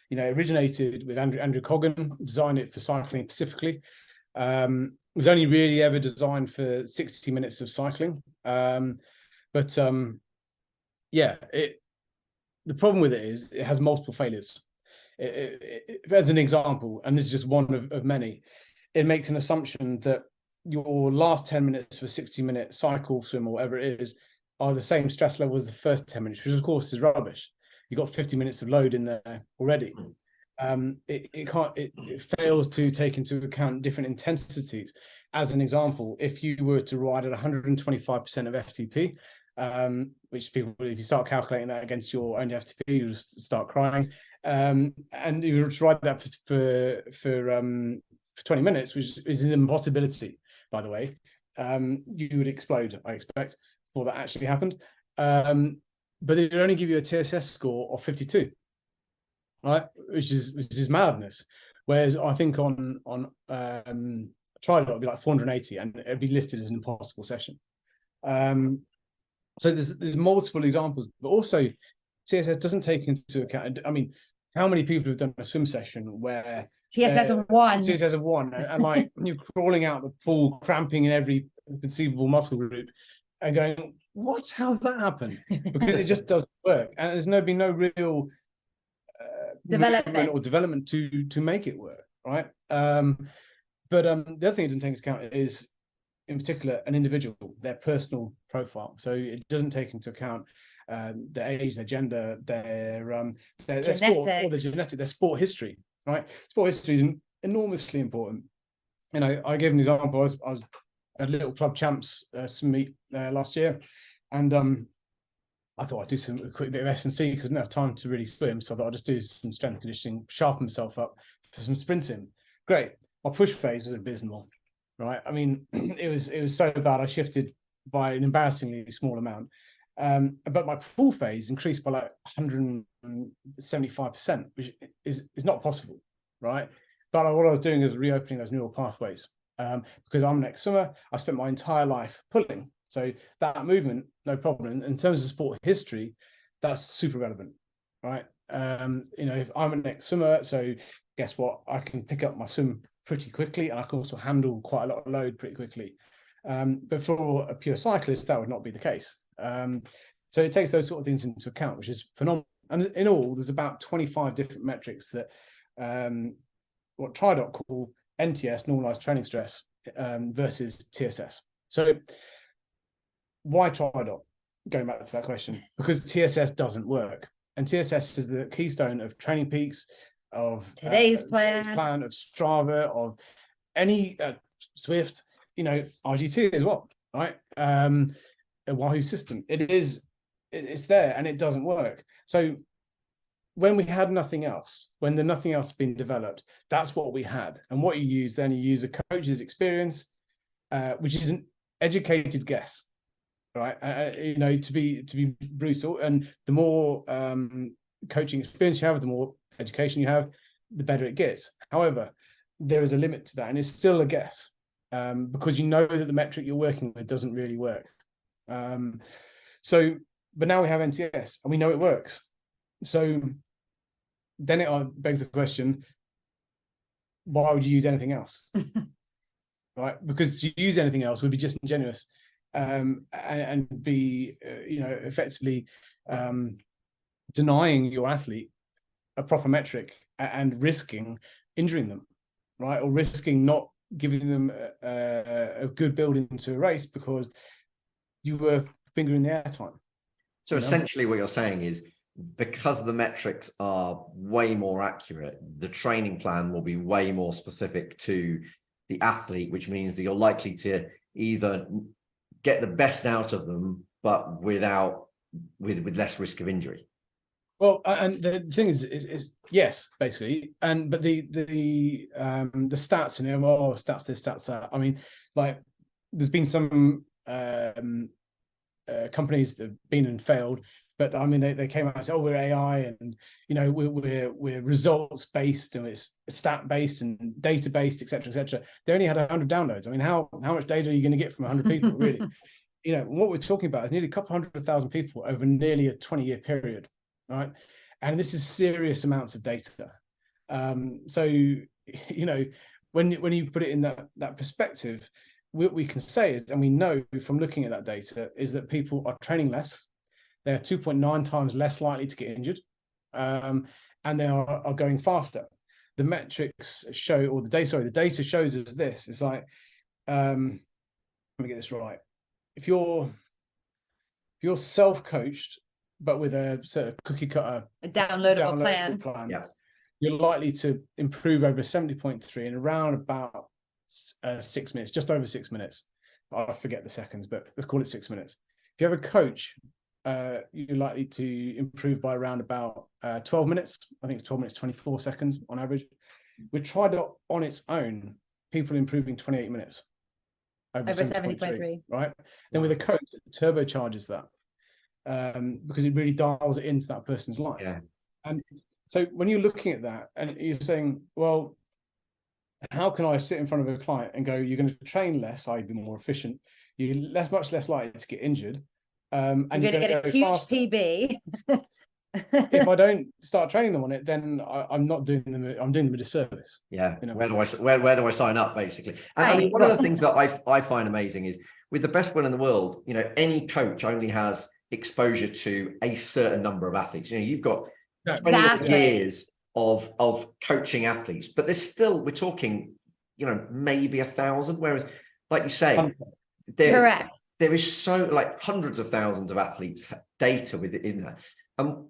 You know, originated with Andrew Coggan, designed it for cycling specifically. It was only really ever designed for 60 minutes of cycling. The problem with it is it has multiple failures. As an example, and this is just one of many, it makes an assumption that your last 10 minutes of a 60-minute cycle, swim, or whatever it is, are the same stress level as the first 10 minutes, which of course is rubbish. You've got 50 minutes of load in there already. It fails to take into account different intensities. As an example, if you were to ride at 125% of FTP, which people, if you start calculating that against your own FTP, you just start crying. And you were to ride that for 20 minutes, which is an impossibility, by the way. You would explode, I expect, before that actually happened. But it would only give you a TSS score of 52, right? Which is madness. Whereas I think on TRIDOT it'd be like 480, and it'd be listed as an impossible session. So there's multiple examples, but also TSS doesn't take into account. I mean, how many people have done a swim session where TSS of 1, TSS of 1, and like you're crawling out the pool, cramping in every conceivable muscle group, and going, what? How's that happen? Because it just doesn't work, and there's been no real development to make it work, right? But the other thing it doesn't take into account is, in particular, an individual, their personal profile. So it doesn't take into account their age, their gender, their sport, or their genetic, their sport history, right? Sport history is enormously important. You know, I gave an example. I was at Little Club Champs meet last year, and I thought I'd do a quick bit of S&C because I didn't have time to really swim, so I thought I'd just do some strength conditioning, sharpen myself up for some sprinting. Great. My push phase was abysmal, right? I mean, it was so bad I shifted by an embarrassingly small amount. But my pull phase increased by like 175%, which is not possible, right? But what I was doing is reopening those neural pathways. because I'm an ex-swimmer. I spent my entire life pulling, so that movement, no problem. In terms of sport history, that's super relevant, right? If I'm an ex-swimmer, so guess what? I can pick up my swim pretty quickly, and I can also handle quite a lot of load pretty quickly. But for a pure cyclist, that would not be the case. So it takes those sort of things into account, which is phenomenal. And in all, there's about 25 different metrics that what TRIDOT call NTS, normalized training stress, versus TSS. So why TRIDOT? Going back to that question, because TSS doesn't work. And TSS is the keystone of Training Peaks, of Today's plan, of Strava, of any Swift, RGT as well, right? A Wahoo system. It's there and it doesn't work. So when we had nothing else, when the nothing else had been developed, that's what we had. And what you use then, you use a coach's experience, which is an educated guess, right? To be brutal. And the more coaching experience you have, the more education you have, the better it gets. However, there is a limit to that, and it's still a guess, because you know that the metric you're working with doesn't really work. But now we have NTS and we know it works. So then it begs the question, why would you use anything else? Right? Because to use anything else would be disingenuous, and be, effectively denying your athlete a proper metric and risking injuring them, right? Or risking not giving them a good build into a race because you were fingering the airtime. So essentially what you're saying is, because the metrics are way more accurate, the training plan will be way more specific to the athlete, which means that you're likely to either get the best out of them, but with less risk of injury. Well, and the thing is yes, basically, but the stats, stats this, stats that. I mean, like, there's been some companies that have been and failed, but I mean, they came out and said, "Oh, we're AI, and we're results based, and it's stat based and data based, etc., etc." They only had 100 downloads. I mean, how much data are you going to get from 100 people, really? What we're talking about is nearly a couple 100,000 people over nearly a 20-year period, right? And this is serious amounts of data. So when you put it in that perspective, what we can say is, and we know from looking at that data, is that people are training less. They're 2.9 times less likely to get injured, and they are going faster. The metrics show, or the data shows us this. It's like, let me get this right. If you're self-coached, but with a sort of cookie cutter, a downloadable plan, yeah, you're likely to improve over 70.3 in around about 6 minutes, just over 6 minutes. I forget the seconds, but let's call it 6 minutes. If you have a coach, you're likely to improve by around about 12 minutes. I think it's 12 minutes, 24 seconds on average. With TRIDOT on its own, people improving 28 minutes. Over 70.3, right? Then with a coach, it turbocharges that, because it really dials it into that person's life. Yeah. And so when you're looking at that and you're saying, well, how can I sit in front of a client and go, you're going to train less, I'd be more efficient, you're much less likely to get injured, and you're going to get a huge faster. PB. If I don't start training them on it, then I'm doing them a disservice. Yeah. Where do I sign up, basically? And I mean, one of the things that I find amazing is, with the best will in the world, any coach only has exposure to a certain number of athletes. You've got 20 years of coaching athletes, but there's still, we're talking, maybe 1,000. Whereas, like you say, correct, there is so, like, hundreds of thousands of athletes data within that. And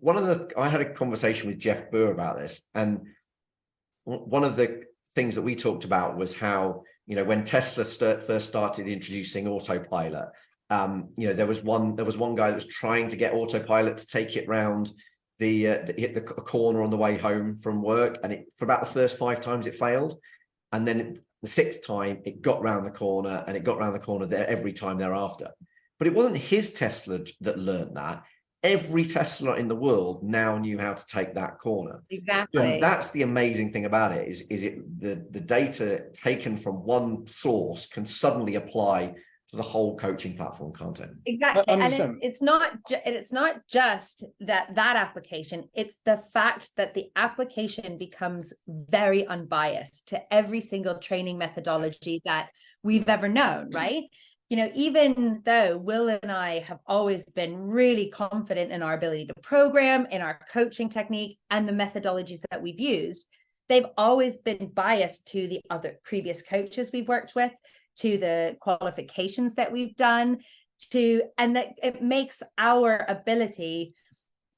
I had a conversation with Jeff Burr about this, and one of the things that we talked about was how, when Tesla first started introducing autopilot, there was one guy that was trying to get autopilot to take it round the corner on the way home from work, and for about the first 5 times it failed, and then the 6th time it got round the corner, and it got round the corner there every time thereafter. But it wasn't his Tesla that learned that. every Tesla in the world now knew how to take that corner. Exactly. And that's the amazing thing about it, is the data taken from one source can suddenly apply to the whole coaching platform, can't it? Exactly. 100%. And it's not just that application, it's the fact that the application becomes very unbiased to every single training methodology that we've ever known, right? You know, even though Will and I have always been really confident in our ability to program, in our coaching technique and the methodologies that we've used, they've always been biased to the other previous coaches we've worked with, to the qualifications that we've done, and that it makes our ability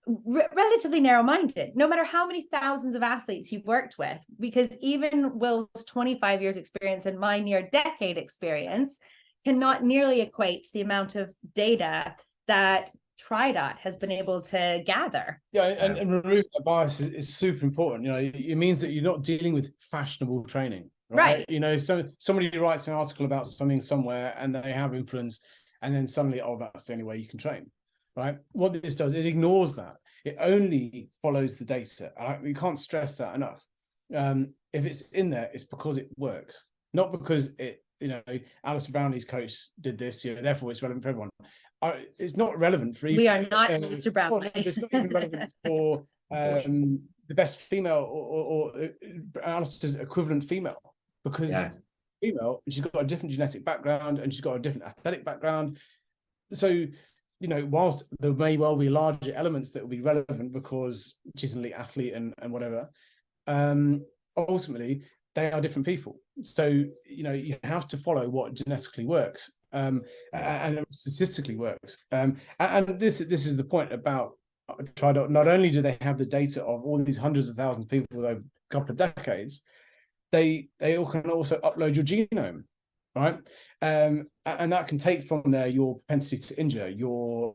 relatively narrow-minded, no matter how many thousands of athletes you've worked with, because even Will's 25 years experience and my near decade experience cannot nearly equate to the amount of data that TRIDOT has been able to gather. Yeah, and removing that bias is super important. You know, it means that you're not dealing with fashionable training. Right. You know, so somebody writes an article about something somewhere and they have influence, and then suddenly, oh, that's the only way you can train. Right. What this does, it ignores that. It only follows the data. You can't stress that enough. If it's in there, it's because it works, not because it, you know, Alistair Brownlee's coach did this, you know, therefore it's relevant for everyone. It's not relevant for even, we are not Alistair Brownlee. It's not even relevant for the best female or Alistair's equivalent female. Because female, she's got a different genetic background and she's got a different athletic background. So, you know, whilst there may well be larger elements that will be relevant because she's an elite athlete and whatever, ultimately they are different people. So, you know, you have to follow what genetically works and statistically works. And this is the point about TRIDOT. Not only do they have the data of all these hundreds of thousands of people over a couple of decades, they all can also upload your genome, right? And that can take from there your propensity to injure, your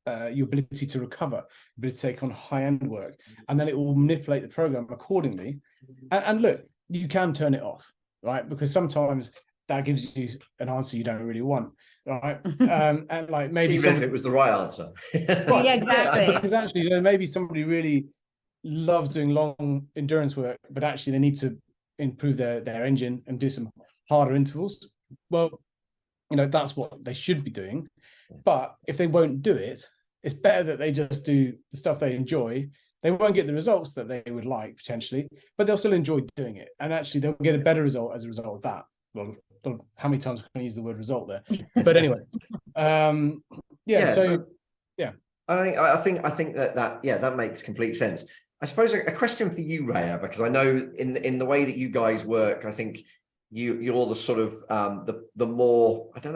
ability to recover, ability to take on high-end work, and then it will manipulate the program accordingly. And look, you can turn it off, right? Because sometimes that gives you an answer you don't really want, right? And like maybe even if it was the right answer. Right. Yeah, exactly. Because actually, you know, maybe somebody really loves doing long endurance work, but actually they need to improve their engine and do some harder intervals. Well, you know, that's what they should be doing. But if they won't do it, it's better that they just do the stuff they enjoy. They won't get the results that they would like potentially, but they'll still enjoy doing it. And actually they'll get a better result as a result of that. Well, how many times can I use the word result there? But anyway, I think that makes complete sense. I suppose a question for you, Raya, because I know in the way that you guys work, I think you're the sort of the more, I can't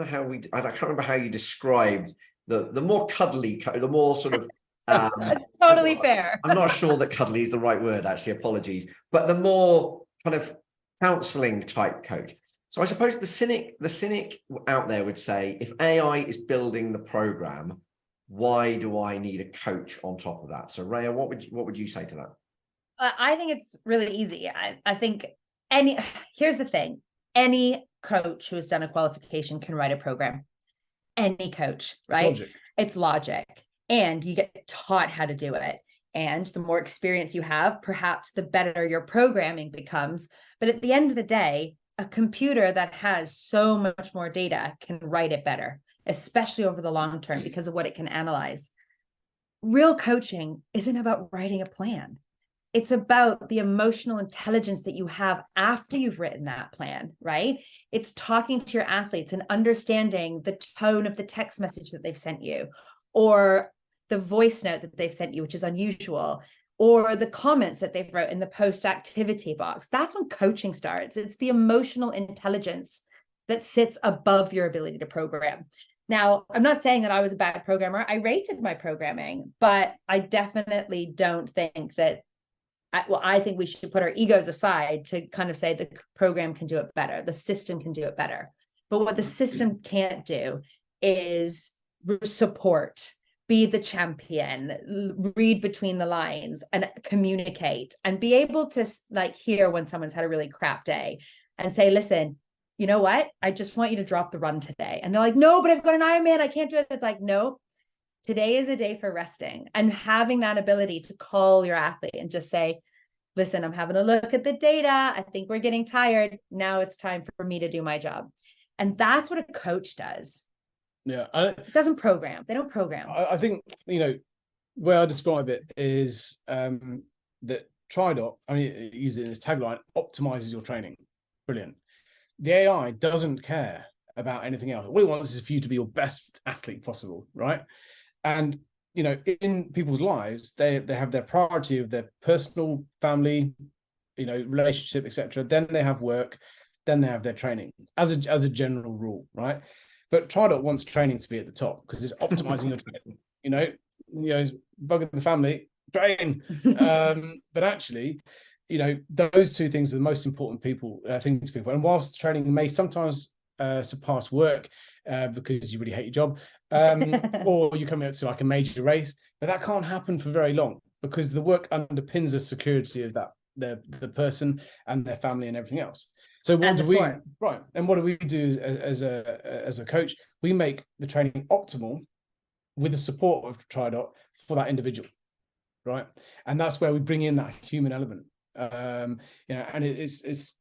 remember how you described the more cuddly, the more sort of that's totally fair. I'm not sure that cuddly is the right word, actually, apologies, but the more kind of counseling type coach. So I suppose the cynic out there would say, if AI is building the program, why do I need a coach on top of that? So Raya, what would you say to that? I think it's really easy. I think here's the thing. Any coach who has done a qualification can write a program. Any coach, right? It's logic. And you get taught how to do it. And the more experience you have, perhaps the better your programming becomes. But at the end of the day, a computer that has so much more data can write it better, especially over the long term because of what it can analyze. Real coaching isn't about writing a plan. It's about the emotional intelligence that you have after you've written that plan, right? It's talking to your athletes and understanding the tone of the text message that they've sent you, or the voice note that they've sent you, which is unusual, or the comments that they've wrote in the post activity box. That's when coaching starts. It's the emotional intelligence that sits above your ability to program. Now, I'm not saying that I was a bad programmer. I rated my programming, but I definitely don't think that, I think we should put our egos aside to kind of say the program can do it better. The system can do it better. But what the system can't do is support, be the champion, read between the lines and communicate and be able to like hear when someone's had a really crap day and say, listen, you know what? I just want you to drop the run today. And they're like, no, but I've got an Ironman. I can't do it. It's like, no, today is a day for resting, and having that ability to call your athlete and just say, listen, I'm having a look at the data. I think we're getting tired. Now it's time for me to do my job. And that's what a coach does. Yeah. It doesn't program. They don't program. I think, where I describe it is that TRIDOT, I mean, use it in its tagline, optimizes your training. Brilliant. The AI doesn't care about anything else. All it wants is for you to be your best athlete possible, right? And in people's lives, they have their priority of their personal, family, relationship, etc. Then they have work, then they have their training as a general rule, right? But TRIDOT wants training to be at the top because it's optimizing your training. Bug of the family, train. But actually, those two things are the most important things to people. And whilst training may sometimes surpass work because you really hate your job, or you come out to like a major race, but that can't happen for very long because the work underpins the security of the person and their family and everything else. So what do we right? And what do we do as a coach? We make the training optimal with the support of TRIDOT for that individual, right? And that's where we bring in that human element. And it's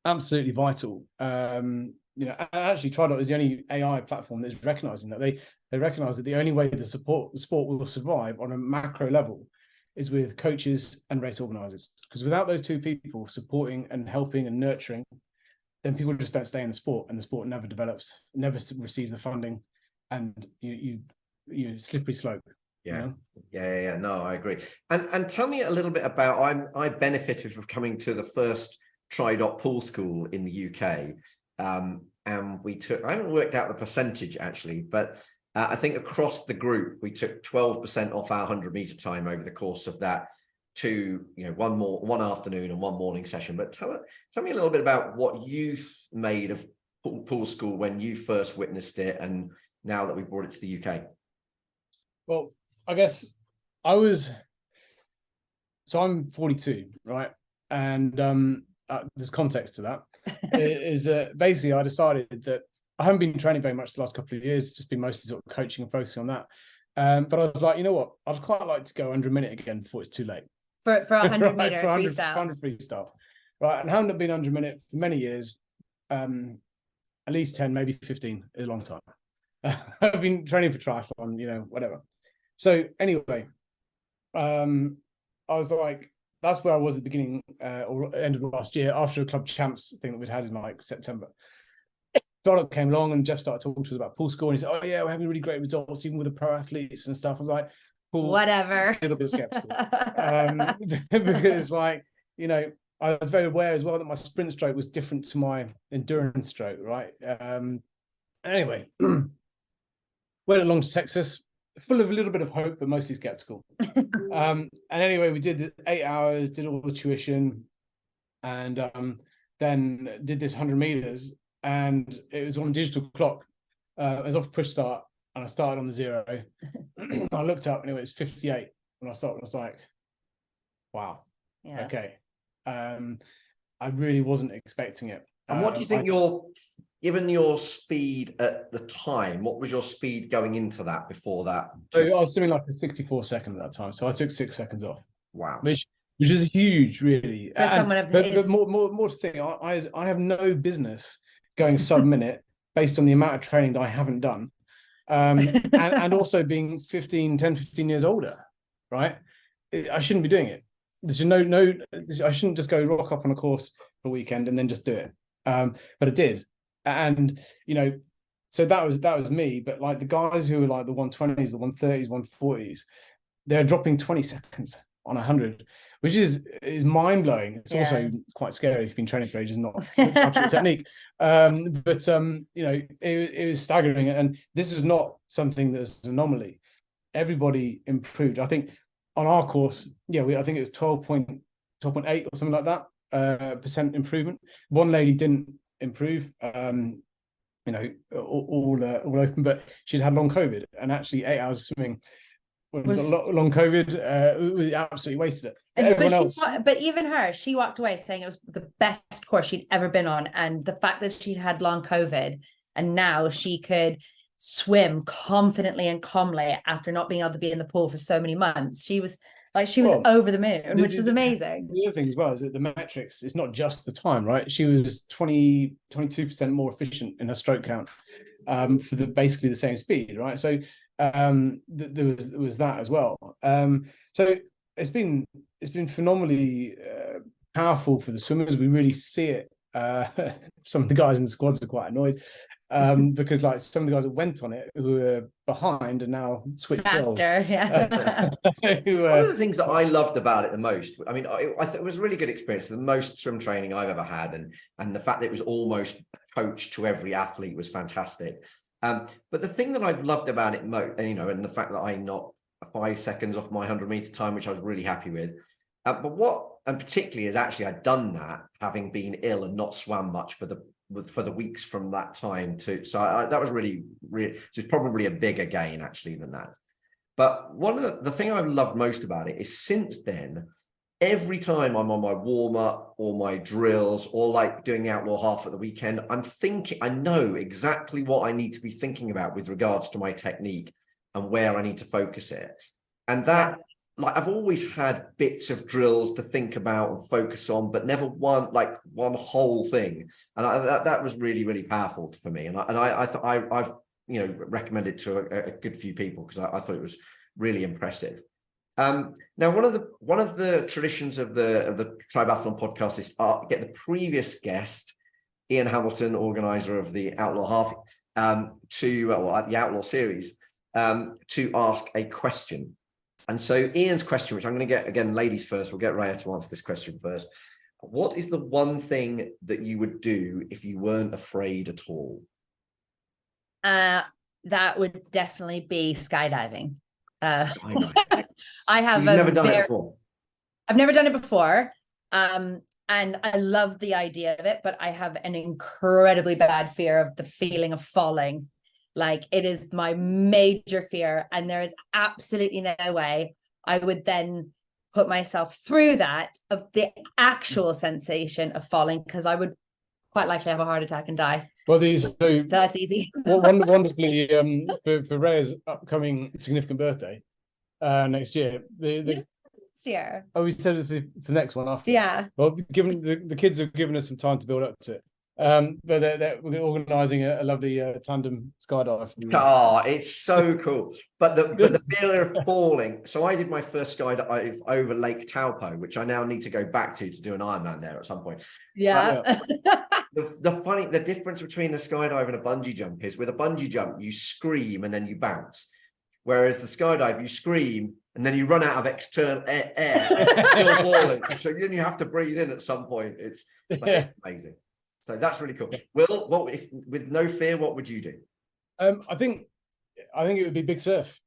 absolutely vital. Actually, TRIDOT is the only AI platform that's recognizing that. They recognize that the only way the sport will survive on a macro level is with coaches and race organizers. Because without those two people supporting and helping and nurturing, then people just don't stay in the sport, and the sport never develops, never receives the funding, and you slippery slope. Yeah. No, I agree. And tell me a little bit about, I benefited from coming to the first TRIDOT pool school in the UK. And we took, I haven't worked out the percentage actually, but I think across the group, we took 12% off our 100-meter time over the course of that one afternoon and one morning session. But tell me a little bit about what you made of pool school when you first witnessed it, and now that we brought it to the UK. Well, I guess I'm 42, right? And there's context to that. Is basically I decided that I haven't been training very much the last couple of years, just been mostly sort of coaching and focusing on that. But I was like, you know what? I'd quite like to go under a minute again before it's too late. For 100 right, meter for 100, freestyle. 100 freestyle. Right. And haven't been under a minute for many years. At least 10, maybe 15 is a long time. I've been training for triathlon, whatever. So anyway, I was like, that's where I was at the beginning or end of last year after a club champs thing that we'd had in like September. Charlotte came along and Jeff started talking to us about pool school, and he said, oh yeah, we're having really great results even with the pro athletes and stuff. I was like, whatever. A little bit skeptical. Because I was very aware as well that my sprint stroke was different to my endurance stroke, right? Anyway, went along to Texas, full of a little bit of hope, but mostly skeptical. And anyway, we did 8 hours, did all the tuition, and then did this 100 meters, and it was on a digital clock. It was off push start, and I started on the 0. I looked up, and it was 58 when I started. I was like, wow, yeah. Okay. I really wasn't expecting it. And what do you think given your speed at the time, what was your speed going into that before that? So I was doing like a 64 second at that time. So I took 6 seconds off. Wow. Which is huge, really. For someone of his... But more to think, I have no business going sub-minute based on the amount of training that I haven't done. And also being 15 years older, right? I shouldn't be doing it. There's I shouldn't just go rock up on a course for a weekend and then just do it. But I did. And so that was me. But like the guys who were like the 120s, the 130s, 140s, they're dropping 20 seconds on 100, which is mind blowing. It's also quite scary if you've been training for ages, not actual technique. But it was staggering. And this was not something that's an anomaly. Everybody improved. I think on our course, I think it was 12.8 or something like that, percent improvement. One lady didn't improve, all open, but she'd had long COVID, and actually 8 hours of swimming when we got long COVID, we absolutely wasted it. But even her, she walked away saying it was the best course she'd ever been on, and the fact that she'd had long COVID and now she could swim confidently and calmly after not being able to be in the pool for so many months. She was over the moon, which was amazing. The other thing as well is that the metrics, it's not just the time, right? She was 22% more efficient in her stroke count for basically the same speed, right? So there was that as well. So it's been phenomenally powerful for the swimmers. We really see it. Some of the guys in the squads are quite annoyed because like some of the guys that went on it who were behind and now switched faster. Yeah. One of the things that I loved about it the most, I mean, I thought it was a really good experience. The most swim training I've ever had, and the fact that it was almost coached to every athlete was fantastic. But the thing that I've loved about it most, and the fact that I knocked 5 seconds off my 100-meter time, which I was really happy with. And particularly is actually I'd done that having been ill and not swam much for the weeks from that time too. So that was really, so it's probably a bigger gain actually than that. But one of the thing I've loved most about it is since then, every time I'm on my warm up or my drills or like doing the outlaw half at the weekend, I know exactly what I need to be thinking about with regards to my technique and where I need to focus it. And that, like, I've always had bits of drills to think about and focus on, but never one whole thing. And that was really, really powerful for me. And I've recommended it to a good few people because I thought it was really impressive. Now, one of the traditions of the TRIBEathlon podcast is get the previous guest, Ian Hamilton, organizer of the Outlaw Half, the Outlaw series, to ask a question. And so Ian's question, which I'm going to get, again, ladies first, we'll get Raya to answer this question first. What is the one thing that you would do if you weren't afraid at all? That would definitely be skydiving. Skydiving. You've never done it before? I've never done it before. And I love the idea of it, but I have an incredibly bad fear of the feeling of falling. Like, it is my major fear, and there is absolutely no way I would then put myself through that, of the actual sensation of falling, because I would quite likely have a heart attack and die. Well, so that's easy. Wonderfully, for Raya's upcoming significant birthday next year, Next year. Oh, we said it for the next one after. Yeah. Well, given the kids have given us some time to build up to it. But we're organising a lovely tandem skydive. Oh, it's so cool. But the fear of falling. So I did my first skydive over Lake Taupo, which I now need to go back to do an Ironman there at some point. Yeah. The difference between a skydive and a bungee jump is with a bungee jump, you scream and then you bounce. Whereas the skydive, you scream and then you run out of external air still falling. So then you have to breathe in at some point. It's amazing. So that's really cool. Will, with no fear, what would you do? I think it would be big surf.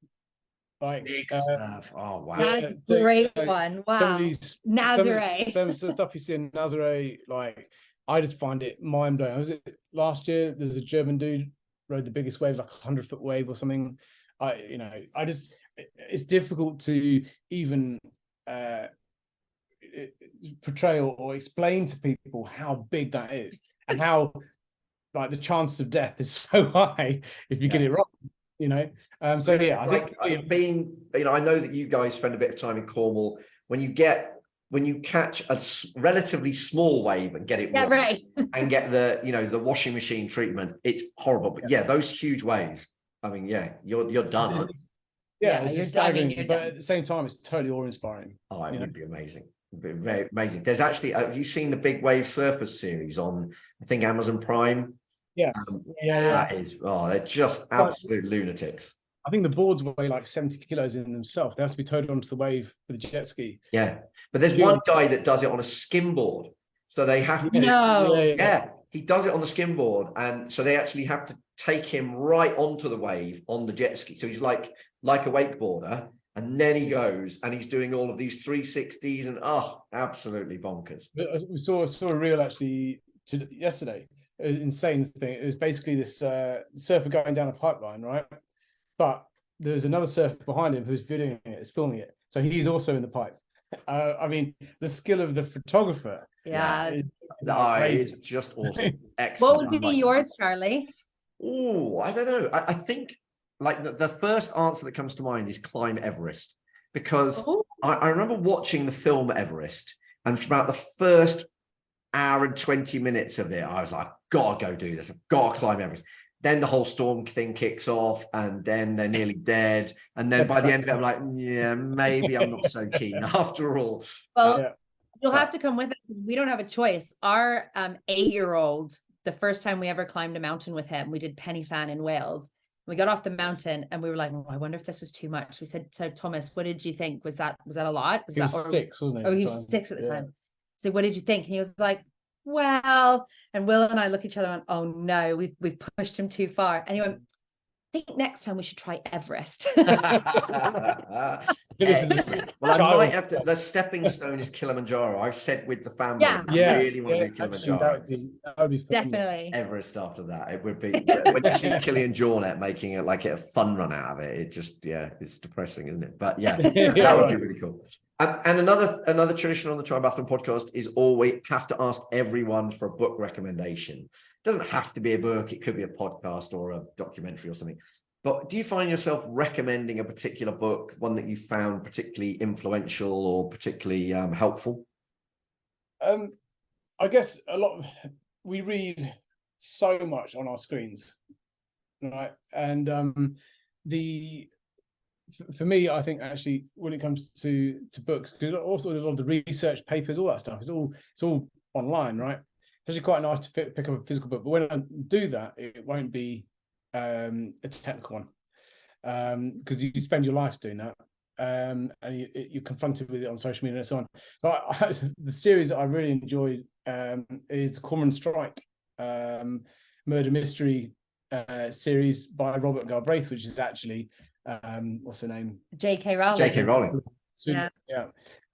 Like big surf. Oh wow, that's a great one. Wow. Some of these Nazare. Some stuff you see in Nazare, like, I just find it mind blowing. Was it last year? There was a German dude rode the biggest wave, like 100-foot wave or something. It's difficult to even portray or explain to people how big that is and how, like, the chance of death is so high if you get it wrong. I think I know that you guys spend a bit of time in Cornwall. When you catch a relatively small wave and get it wrong, right, and get the washing machine treatment, it's horrible. But those huge waves, I mean, you're done. It's staggering, but at the same time, it's totally awe-inspiring. Oh, it would be amazing. Very amazing. There's actually, have you seen the Big Wave Surfers series on, I think, Amazon Prime? That is, they're just absolute lunatics. I think the boards weigh like 70 kilos in themselves. They have to be towed onto the wave with a jet ski. Yeah, but there's one guy that does it on a skimboard, so they have to. He does it on the skimboard, and so they actually have to take him right onto the wave on the jet ski. So he's like a wakeboarder. And then he goes and he's doing all of these 360s and absolutely bonkers. We saw a reel actually yesterday. Insane thing. It was basically this surfer going down a pipeline, right? But there's another surfer behind him who's videoing it, is filming it. So he's also in the pipe. I mean, the skill of the photographer. Yeah. It's just awesome. Excellent. What would be yours, Charlie? Oh, I don't know. I think like the first answer that comes to mind is climb Everest, because I remember watching the film Everest, and for about the first hour and 20 minutes of it, I was like, I've got to go do this. I've got to climb Everest. Then the whole storm thing kicks off, and then they're nearly dead. And then by the end of it, I'm like, yeah, maybe I'm not so keen after all. Well, you'll have to come with us because we don't have a choice. Our 8-year-old, the first time we ever climbed a mountain with him, we did Penny Fan in Wales. We got off the mountain and we were like, oh, I wonder if this was too much. We said, so Thomas, what did you think? Was that a lot? He was 6, wasn't he? Oh, he was 6 at the time. So what did you think? And he was like, well, and Will and I look at each other and went, oh no, we've pushed him too far. And he went, I think next time we should try Everest. Excellent. Well, I might have to. The stepping stone is Kilimanjaro. I've said with the family, I really want to do Kilimanjaro. That would be definitely Everest after that. It would be when you see Killian Jornet making it like a fun run out of it. It just it's depressing, isn't it? But that would be really cool. And another tradition on the TRIBEathlon podcast is always have to ask everyone for a book recommendation. It doesn't have to be a book. It could be a podcast or a documentary or something. But do you find yourself recommending a particular book, one that you found particularly influential or particularly helpful? I guess we read so much on our screens, right? And for me, I think actually when it comes to books, because also a lot of the research papers, all that stuff, it's all online, right? It's actually quite nice to pick up a physical book, but when I do that, it won't be a technical one, because you spend your life doing that, and you're confronted with it on social media and so on. So the series that I really enjoyed is Cormoran Strike murder mystery series by Robert Galbraith, which is actually what's her name? J.K. Rowling. J.K. Rowling. Yeah.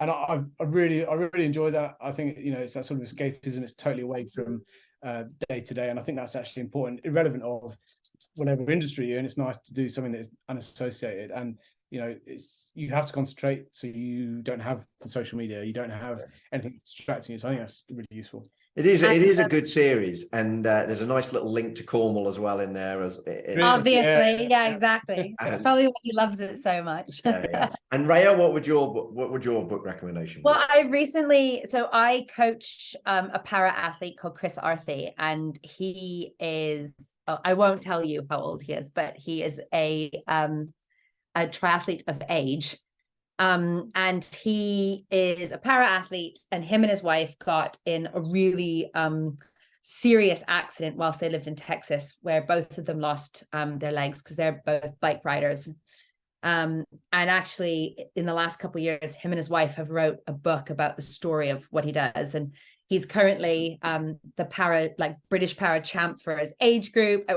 And I really enjoy that. I think it's that sort of escapism. It's totally away from day to day, and I think that's actually important, irrelevant of whatever industry you're in. It's nice to do something that is unassociated, and you have to concentrate, so you don't have the social media, you don't have anything distracting you. So I think that's really useful. It is a good series, and there's a nice little link to Cornwall as well in there. Obviously, exactly. It's probably why he loves it so much. And Raya, what would your book recommendation be? Well, I coach a para athlete called Chris Arthy, and he is. I won't tell you how old he is, but he is a triathlete of age. And he is a para athlete, and him and his wife got in a really serious accident whilst they lived in Texas, where both of them lost their legs because they're both bike riders. And actually, in the last couple of years, him and his wife have wrote a book about the story of what he does. And he's currently the British para champ for his age group.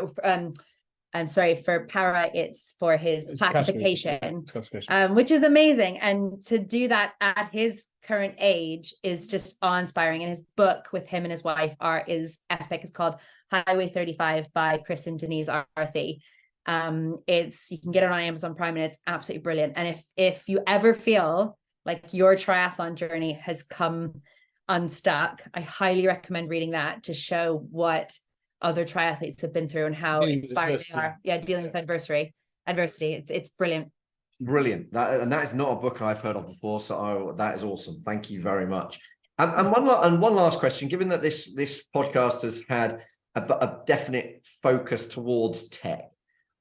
I'm sorry, for para, it's for his classification, which is amazing. And to do that at his current age is just awe-inspiring. And his book with him and his wife is epic. It's called Highway 35 by Chris and Denise Arthy. You can get it on Amazon Prime, and it's absolutely brilliant. And if you ever feel like your triathlon journey has come unstuck, I highly recommend reading that to show what other triathletes have been through and how inspiring they are. Dealing with adversity. It's brilliant. Brilliant. That is not a book I've heard of before, so that is awesome. Thank you very much. And one last question, given that this podcast has had a definite focus towards tech,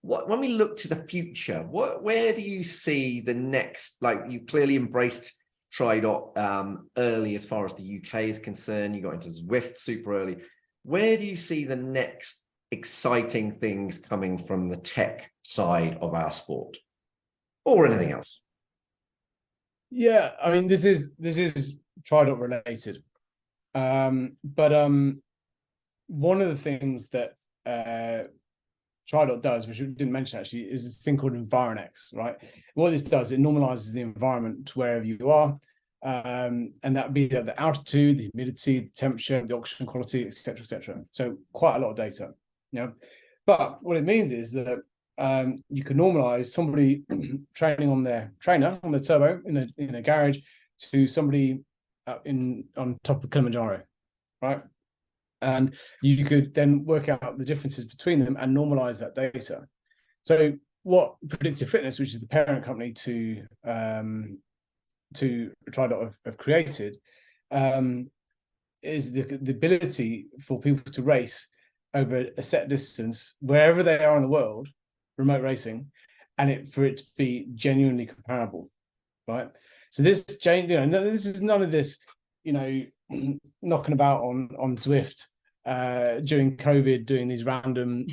when we look to the future, where do you see the next, like you clearly embraced TRI early as far as the UK is concerned, you got into Zwift super early. Where do you see the next exciting things coming from the tech side of our sport, or anything else? Yeah, I mean, this is TRI related, but one of the things that TRI does, which we didn't mention actually, is this thing called EnvironX, right? What this does, it normalizes the environment to wherever you are. And that would be the altitude, the humidity, the temperature, the oxygen quality, etc., etc. So quite a lot of data, But what it means is that you can normalize somebody training on their trainer, on the turbo in a garage, to somebody on top of Kilimanjaro, right? And you could then work out the differences between them and normalize that data. So what Predictive Fitness, which is the parent company to TRIBEathlon have created, is the ability for people to race over a set distance wherever they are in the world, remote racing, and for it to be genuinely comparable, right? So this change, this is none of this, knocking about on Zwift during COVID, doing these random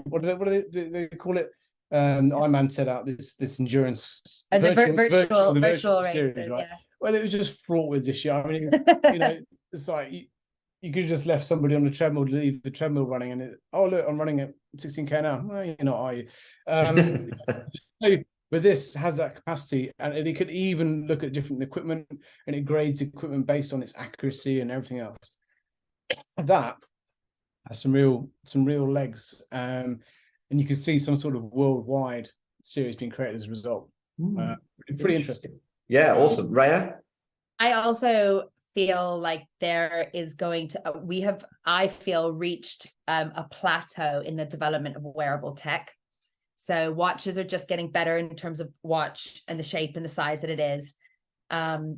what do they call it? Ironman set out this endurance virtual series, races, right? yeah. Well, it was just fraught with this shit. I mean, it's like you could have just left somebody on the treadmill to leave the treadmill running, and oh look, I'm running at 16k now. Well, you're not, are you? So, but this has that capacity, and it could even look at different equipment, and it grades equipment based on its accuracy and everything else. That has some real legs, and you can see some sort of worldwide series being created as a result. Pretty interesting. Yeah, awesome. Raya? I also feel like there is going to, I feel, reached a plateau in the development of wearable tech. So watches are just getting better in terms of watch and the shape and the size that it is.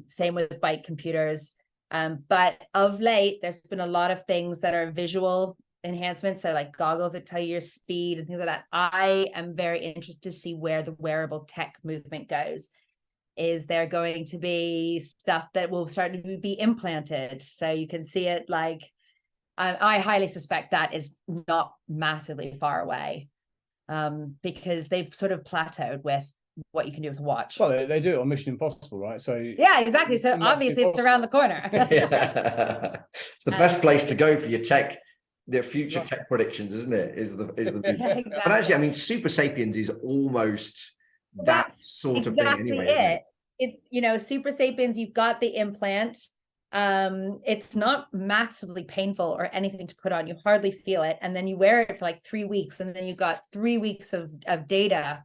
Same with bike computers. But of late, there's been a lot of things that are visual enhancements. So like goggles that tell you your speed and things like that. I am very interested to see where the wearable tech movement goes. Is there going to be stuff that will start to be implanted? So you can see it like, I highly suspect that is not massively far away, because they've sort of plateaued with what you can do with a watch. Well, they do it on Mission Impossible, right? So yeah, exactly. So obviously it's around the corner. Yeah. It's the best place to go for your tech, their future tech predictions, isn't it? Is the Yeah, exactly. But actually, I mean, Super Sapiens is almost that sort of thing anyway, isn't it? Super Sapiens, you've got the implant. It's not massively painful or anything to put on. You hardly feel it. And then you wear it for like 3 weeks. And then you've got 3 weeks of data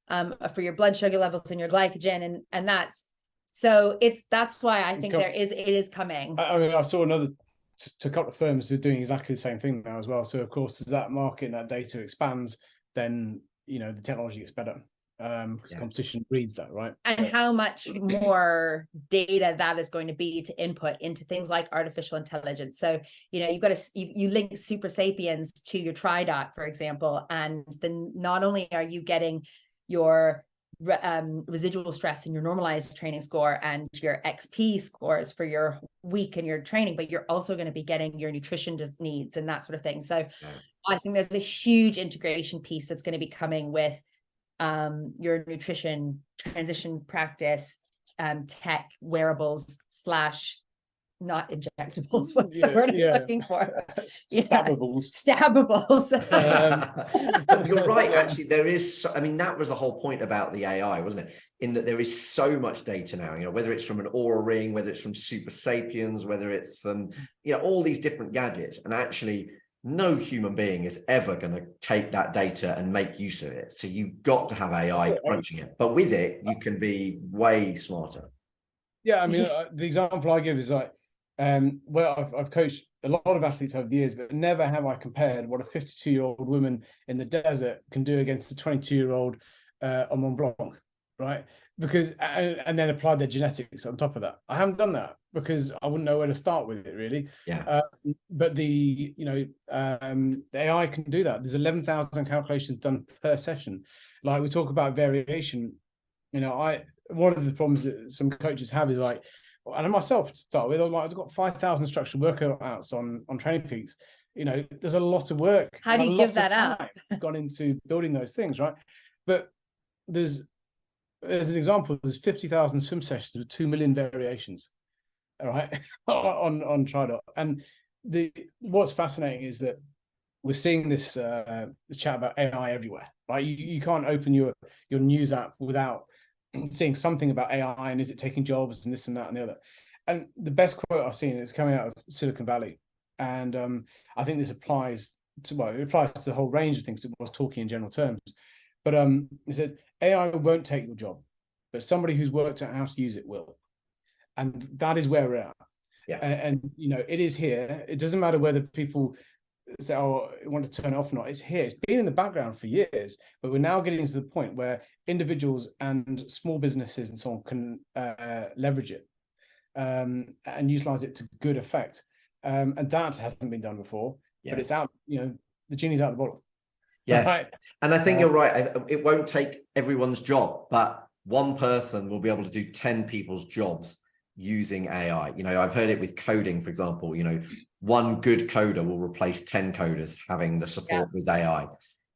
for your blood sugar levels and your glycogen. And that's why I think it is coming. I mean, I saw another a couple of firms who are doing exactly the same thing now as well. So of course, as that market and that data expands, then, the technology gets better. Because competition breeds that, right? And how much more data that is going to be to input into things like artificial intelligence. So you've got you link Super Sapiens to your TRIDOT, for example, and then not only are you getting your residual stress and your normalized training score and your XP scores for your week and your training, but you're also going to be getting your nutrition needs and that sort of thing. So I think there's a huge integration piece that's going to be coming with your nutrition transition practice, tech, wearables / not injectables. What's the word I'm looking for? Stabbables. You're right. Actually, there is. I mean, that was the whole point about the AI, wasn't it? In that there is so much data now. Whether it's from an Aura Ring, whether it's from Super Sapiens, whether it's from all these different gadgets, and actually, no human being is ever going to take that data and make use of it. So you've got to have AI crunching it. But with it, you can be way smarter. Yeah, I mean, the example I give is like, well, I've coached a lot of athletes over the years, but never have I compared what a 52-year-old woman in the desert can do against a 22-year-old on Mont Blanc, right? Because and then apply their genetics on top of that. I haven't done that because I wouldn't know where to start with it, really. Yeah. But the AI can do that. There's 11,000 calculations done per session. Like we talk about variation. One of the problems that some coaches have is like, and myself to start with, I've got 5,000 structured workouts on Training Peaks. There's a lot of work. How do you give that up? Gone into building those things, right? But there's an example. There's 50,000 swim sessions with 2 million variations. All right, on TRIDOT. And what's fascinating is that we're seeing this chat about AI everywhere, right? You can't open your news app without seeing something about AI and is it taking jobs and this and that and the other. And the best quote I've seen is coming out of Silicon Valley, and I think this applies to the whole range of things that was talking in general terms. But he said AI won't take your job, but somebody who's worked out how to use it will. And that is where we're at. Yeah. And it is here. It doesn't matter whether people say, oh, want to turn it off or not. It's here. It's been in the background for years, but we're now getting to the point where individuals and small businesses and so on can leverage it and utilize it to good effect. And that hasn't been done before, but it's out, the genie's out of the bottle. Yeah. Right. And I think you're right. It won't take everyone's job, but one person will be able to do 10 people's jobs using AI. I've heard it with coding, for example. One good coder will replace 10 coders having the support with AI.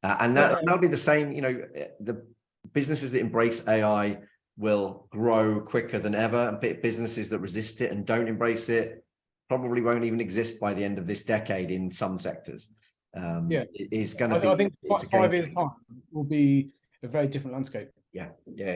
And that'll be the same. The businesses that embrace AI will grow quicker than ever. And businesses that resist it and don't embrace it probably won't even exist by the end of this decade in some sectors. It is going to be. I think 5 years time will be a very different landscape. Yeah,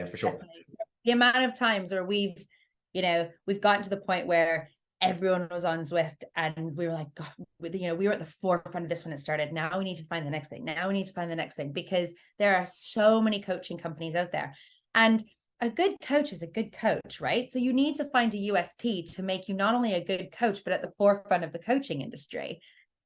for sure. Definitely. The amount of times where we've gotten to the point where everyone was on Zwift and we were like, God, we were at the forefront of this when it started. Now we need to find the next thing. Now we need to find the next thing, because there are so many coaching companies out there. And a good coach is a good coach, right? So you need to find a USP to make you not only a good coach, but at the forefront of the coaching industry.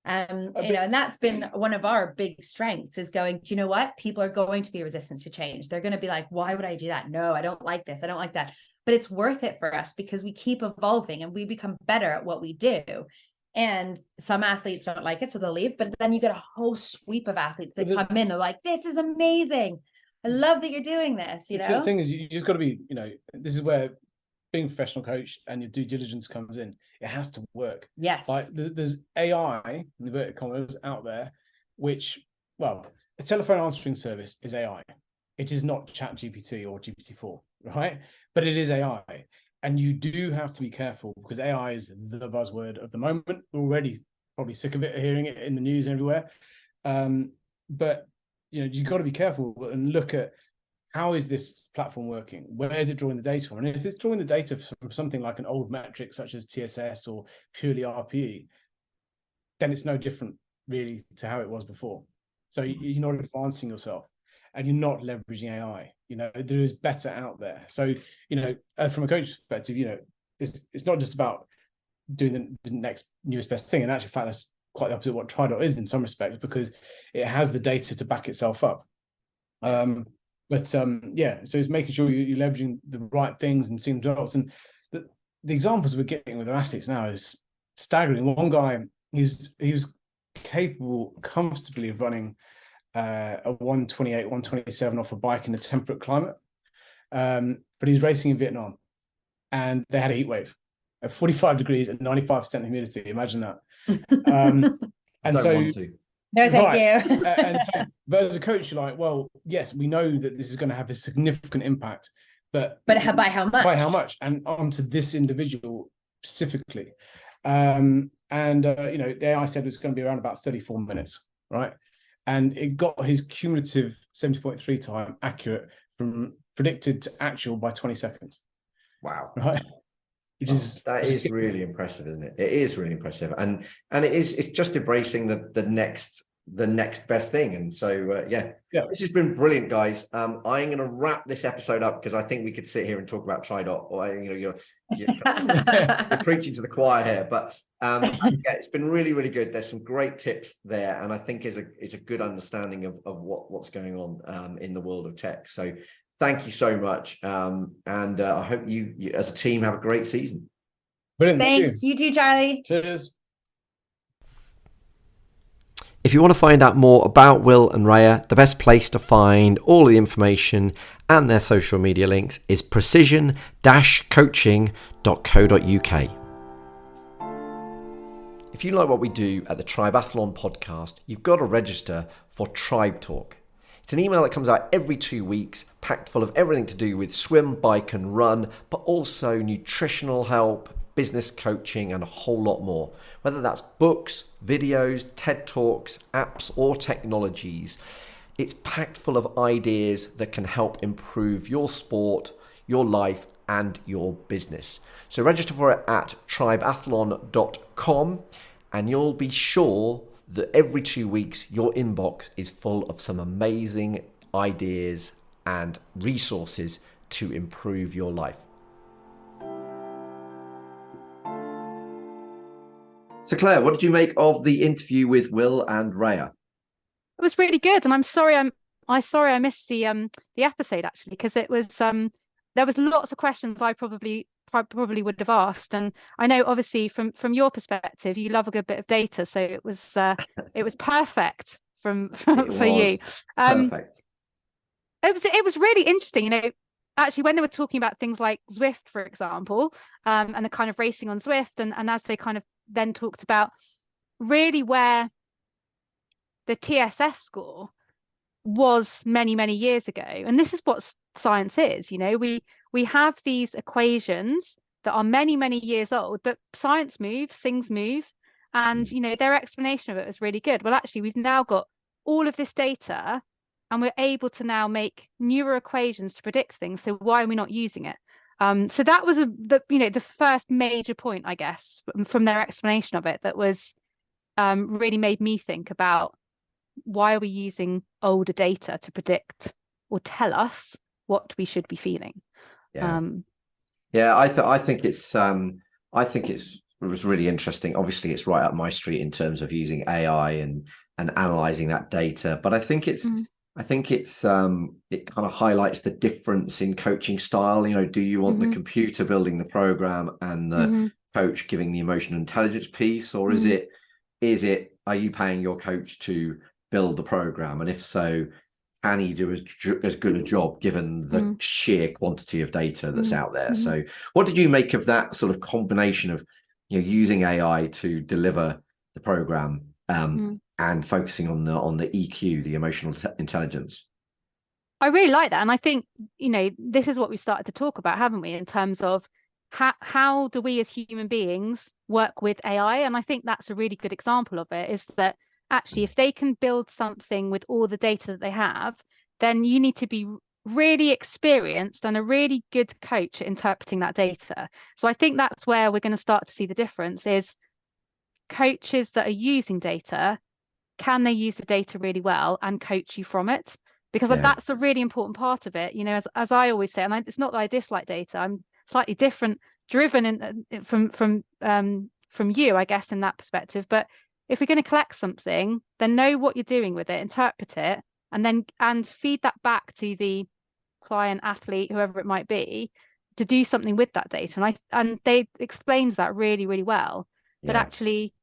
And that's been one of our big strengths, is going, do you know what? People are going to be resistant to change. They're going to be like, why would I do that? No, I don't like this. I don't like that. But it's worth it for us because we keep evolving and we become better at what we do. And some athletes don't like it, so they'll leave. But then you get a whole sweep of athletes that come in. They're like, this is amazing. I love that you're doing this. The thing is, you just got to be, this is where being a professional coach and your due diligence comes in. It has to work. Yes. Like there's AI, in inverted commas, out there, which, well, a telephone answering service is AI. It is not ChatGPT or GPT-4, right? But it is AI. And you do have to be careful, because AI is the buzzword of the moment. We're already probably sick of it, hearing it in the news everywhere. But you've got to be careful and look at, how is this platform working? Where is it drawing the data from? And if it's drawing the data from something like an old metric such as TSS or purely RPE, then it's no different really to how it was before. So you're not advancing yourself and you're not leveraging AI. There is better out there. So, from a coach perspective, it's not just about doing the next newest best thing. And actually, in fact, that's quite the opposite of what TRIDOT is in some respects, because it has the data to back itself up. So it's making sure you're leveraging the right things and seeing results. And the examples we're getting with our athletes now is staggering. One guy, he was capable comfortably of running a 128, 127 off a bike in a temperate climate. But he was racing in Vietnam and they had a heat wave at 45 degrees and 95% humidity. Imagine that. And so want to. No, thank you. But as a coach, you're like, well, yes, we know that this is going to have a significant impact, but by how much? By how much, and onto this individual specifically. The AI said it was going to be around about 34 minutes, right? And it got his cumulative 70.3 time accurate from predicted to actual by 20 seconds. Wow. Right. That is really impressive, isn't it? It is really impressive, and it's just embracing the next best thing. And so this has been brilliant, guys. I'm going to wrap this episode up, because I think we could sit here and talk about TRIDOT, or you're preaching to the choir here, but it's been really, really good. There's some great tips there, and I think is a good understanding of what's going on in the world of tech. So thank you so much. And I hope you as a team have a great season. Brilliant. Thanks. You too, Charlie. Cheers. If you want to find out more about Will and Raya, the best place to find all the information and their social media links is precision-coaching.co.uk. If you like what we do at the TRIBEathlon podcast, you've got to register for Tribe Talk. It's an email that comes out every 2 weeks, packed full of everything to do with swim, bike and run, but also nutritional help, business coaching and a whole lot more. Whether that's books, videos, TED Talks, apps or technologies, it's packed full of ideas that can help improve your sport, your life and your business. So register for it at tribeathlon.com and you'll be sure that every 2 weeks your inbox is full of some amazing ideas and resources to improve your life. So Claire, what did you make of the interview with Will and Raya? It was really good, and I'm sorry I missed the episode actually, because it was there was lots of questions I probably would have asked, and I know obviously from your perspective you love a good bit of data, so it was perfect for you. Perfect. It was really interesting, you know, actually when they were talking about things like Zwift, for example, and the kind of racing on Zwift, and as they kind of then talked about really where the TSS score was many years ago. And this is what science is, you know, we have these equations that are many years old, but science moves, things move, and you know, their explanation of it was really good. Well, actually we've now got all of this data and we're able to now make newer equations to predict things, so why are we not using it? So that was the first major point, I guess, from their explanation of it, that was really made me think about why are we using older data to predict or tell us what we should be feeling. I think it was really interesting. Obviously it's right up my street in terms of using AI and analyzing that data, but I think it kind of highlights the difference in coaching style. You know, do you want the computer building the program and the coach giving the emotional intelligence piece, or is it are you paying your coach to build the program, and if so, can he do as good a job given the sheer quantity of data that's out there? So what did you make of that sort of combination of, you know, using AI to deliver the program and focusing on the EQ, the emotional intelligence? I really like that, and I think, you know, this is what we started to talk about, haven't we, in terms of how do we as human beings work with AI? And I think that's a really good example of it, is that actually if they can build something with all the data that they have, then you need to be really experienced and a really good coach at interpreting that data. So I think that's where we're going to start to see the difference, is coaches that are using data, can they use the data really well and coach you from it? Because that's the really important part of it. You know, as I always say, and it's not that I dislike data, I'm slightly driven from you, I guess, in that perspective. But if we're going to collect something, then know what you're doing with it, interpret it, and feed that back to the client, athlete, whoever it might be, to do something with that data. And they explains that really well. That actually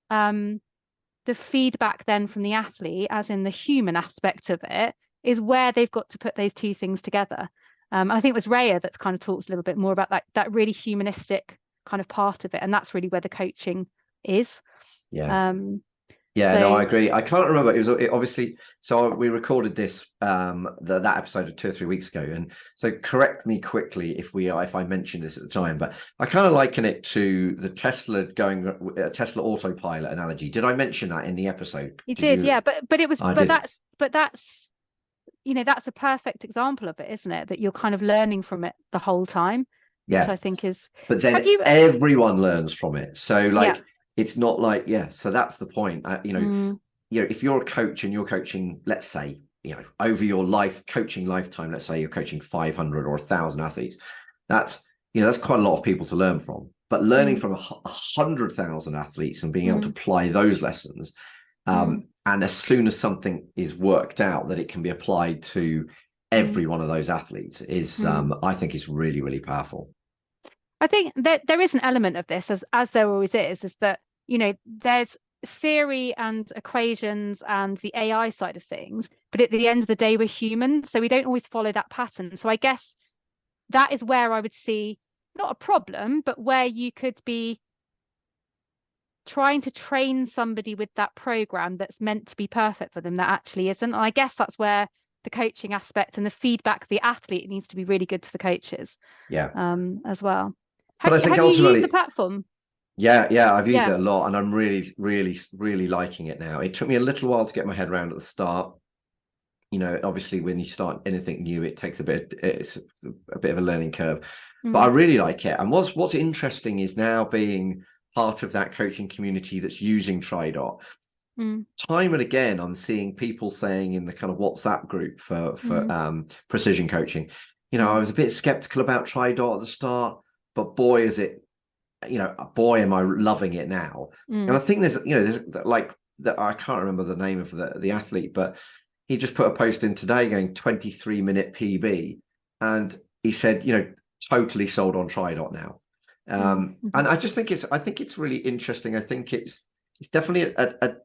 the feedback then from the athlete, as in the human aspect of it, is where they've got to put those two things together. I think it was Raya that kind of talks a little bit more about that really humanistic kind of part of it, and that's really where the coaching is. No, I agree. I can't remember. It obviously, so we recorded this that episode 2 or 3 weeks ago, and so correct me quickly if I mentioned this at the time, but I kind of liken it to the Tesla autopilot analogy. Did I mention that in the episode? You did. But that's you know, that's a perfect example of it, isn't it? That you're kind of learning from it the whole time, which I think is. But then everyone learns from it. So like. It's not like, so that's the point. You know, if you're a coach and you're coaching, let's say, you know, over your coaching lifetime, let's say you're coaching 500 or 1,000 athletes, that's quite a lot of people to learn from. But learning from 100,000 athletes and being able to apply those lessons, and as soon as something is worked out that it can be applied to every one of those athletes is, I think, is really, really powerful. I think that there is an element of this, as there always is that, you know, there's theory and equations and the AI side of things, but at the end of the day, we're human, so we don't always follow that pattern. So I guess that is where I would see not a problem, but where you could be trying to train somebody with that program that's meant to be perfect for them that actually isn't. And I guess that's where the coaching aspect and the feedback of the athlete needs to be really good to the coaches as well. Have you used the platform? I've used it a lot, and I'm really liking it now. It took me a little while to get my head around at the start. You know, obviously when you start anything new, it's a bit of a learning curve, but I really like it. And what's interesting is now being part of that coaching community that's using TRIDOT. Time and again, I'm seeing people saying in the kind of WhatsApp group for precision coaching, you know, I was a bit skeptical about TRIDOT at the start, but boy, is it boy, am I loving it now. And I think there's like that. I can't remember the name of the athlete, but he just put a post in today going 23-minute PB, and he said, totally sold on TRIDOT now. And I just think it's really interesting. I think it's definitely a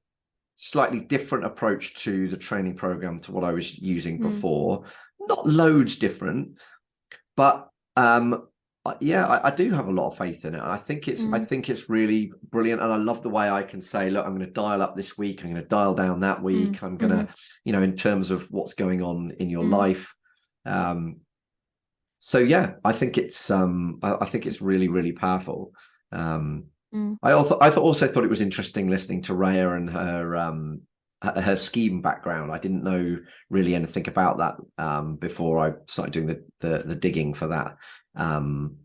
slightly different approach to the training program to what I was using before. Not loads different, but I do have a lot of faith in it. I think it's really brilliant, and I love the way I can say, look, I'm going to dial up this week, I'm going to dial down that week, I'm going to, in terms of what's going on in your life. So yeah, I think it's really, really powerful. I also thought it was interesting listening to Raya and her skiing background. I didn't know really anything about that before I started doing the digging for that. And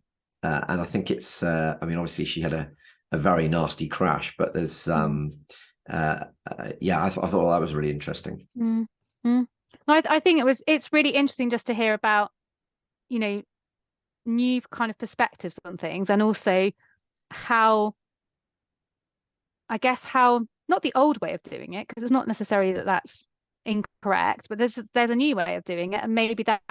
I think it's obviously she had a very nasty crash, but there's I thought that was really interesting. I think it's really interesting just to hear about new kind of perspectives on things, and also how not the old way of doing it, because it's not necessarily that's incorrect, but there's a new way of doing it, and maybe that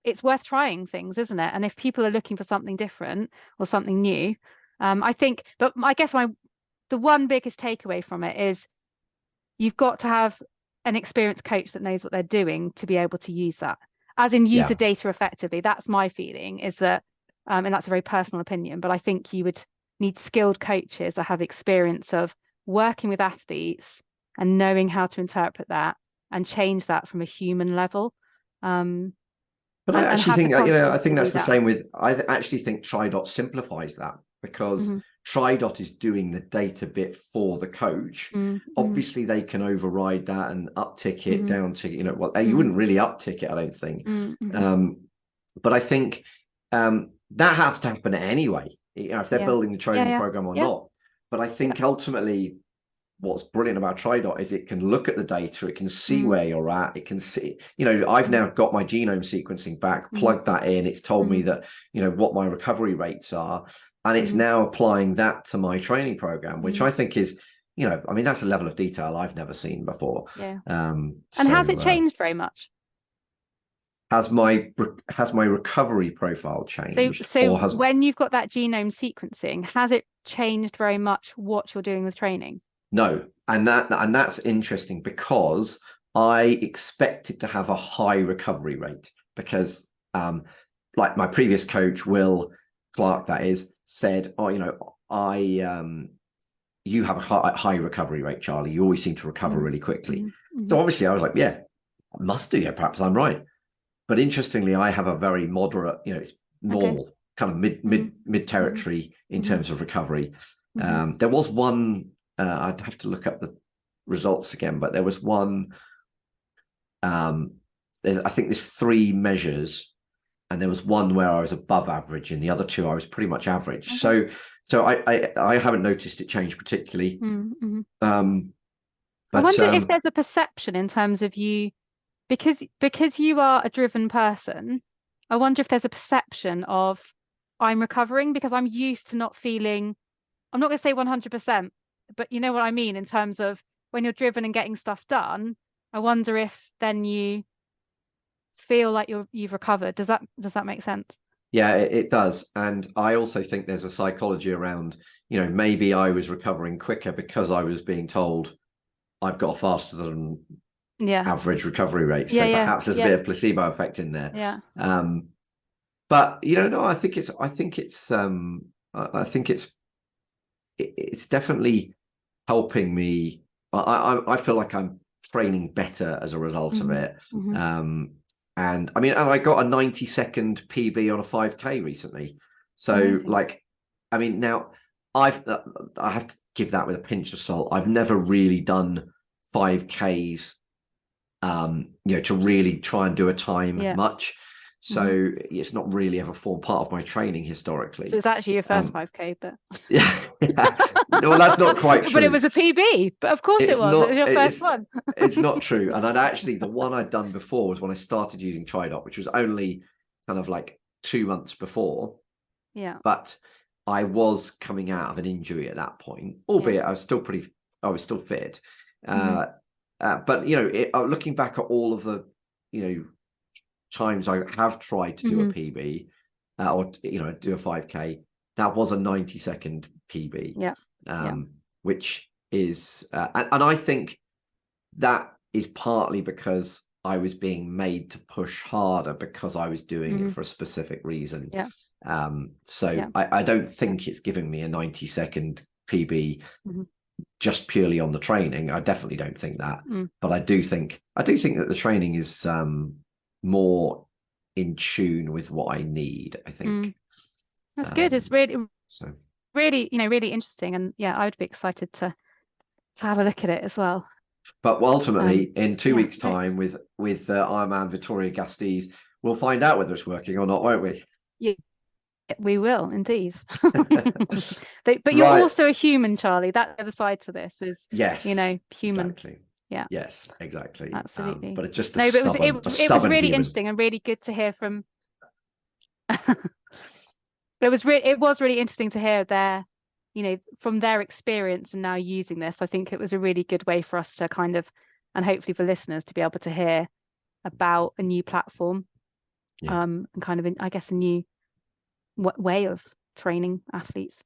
it's worth trying things, isn't it? And if people are looking for something different or something new, I think, but I guess the one biggest takeaway from it is you've got to have an experienced coach that knows what they're doing to be able to use that, as in use the data effectively. That's my feeling, is that, and that's a very personal opinion, but I think you would need skilled coaches that have experience of working with athletes and knowing how to interpret that and change that from a human level. But I actually think, I think that's the same with, I actually think TRIDOT simplifies that, because TRIDOT is doing the data bit for the coach. Obviously they can override that and uptick it down to, you wouldn't really uptick it, I don't think. But I think that has to happen anyway, if they're building the training program or not. But I think ultimately what's brilliant about TRIDOT is it can look at the data, it can see where you're at, it can see, I've now got my genome sequencing back, plugged that in, it's told me that, what my recovery rates are, and it's now applying that to my training program, which I think is, that's a level of detail I've never seen before. And has it changed very much? Has my recovery profile changed? So when you've got that genome sequencing, has it changed very much what you're doing with training? No, and that's interesting, because I expected to have a high recovery rate, because like my previous coach, Will Clark, that is, said, you have a high recovery rate, Charlie. You always seem to recover really quickly. So obviously I was like, yeah, I must do. Yeah, perhaps I'm right. But interestingly, I have a very moderate, it's normal, kind of mid territory in terms of recovery. There was one, I'd have to look up the results again, but there was one, I think there's 3 measures, and there was one where I was above average, and the other 2 I was pretty much average. So I haven't noticed it change particularly. But I wonder if there's a perception in terms of you, because you are a driven person. I wonder if there's a perception of, I'm recovering because I'm used to not feeling, I'm not going to say 100%, but you know what I mean, in terms of when you're driven and getting stuff done. I wonder if then you feel like you've recovered. Does that make sense? Yeah, it does. And I also think there's a psychology around, maybe I was recovering quicker because I was being told I've got a faster than average recovery rate. So perhaps there's a bit of placebo effect in there. But no, I think it's definitely helping me. I feel like I'm training better as a result of it. And I got a 90-second PB on a 5K recently. So now I have to give that with a pinch of salt. I've never really done 5Ks, to really try and do a time much. So it's not really ever formed part of my training historically. So it's actually your first 5K, but well, that's not quite true. But it was a PB. But of course it was. It was your first one. It's not true. And the one I'd done before was when I started using TRIDOT, which was only kind of like 2 months before. Yeah. But I was coming out of an injury at that point, albeit I was still fit. But looking back at all of the times I have tried to do a PB or do a 5K, that was a 90-second PB. Which is and I think that is partly because I was being made to push harder because I was doing it for a specific reason. I don't think it's giving me a 90-second PB just purely on the training. I definitely don't think that. But I do think that the training is more in tune with what I need, I think. That's good. It's really interesting, and I would be excited to have a look at it as well. But ultimately, in 2 weeks' time, with Ironman Vittoria Gasteiz, we'll find out whether it's working or not, won't we? Yeah, we will indeed. But you're also a human, Charlie. That's the other side to this is human. Exactly. Yes, exactly. Absolutely. But it's just it was really interesting and really good to hear from. It was really interesting to hear from their experience and now using this. I think it was a really good way for us to kind of, and hopefully for listeners to be able to hear about a new platform, and kind of, I guess, a new way of training athletes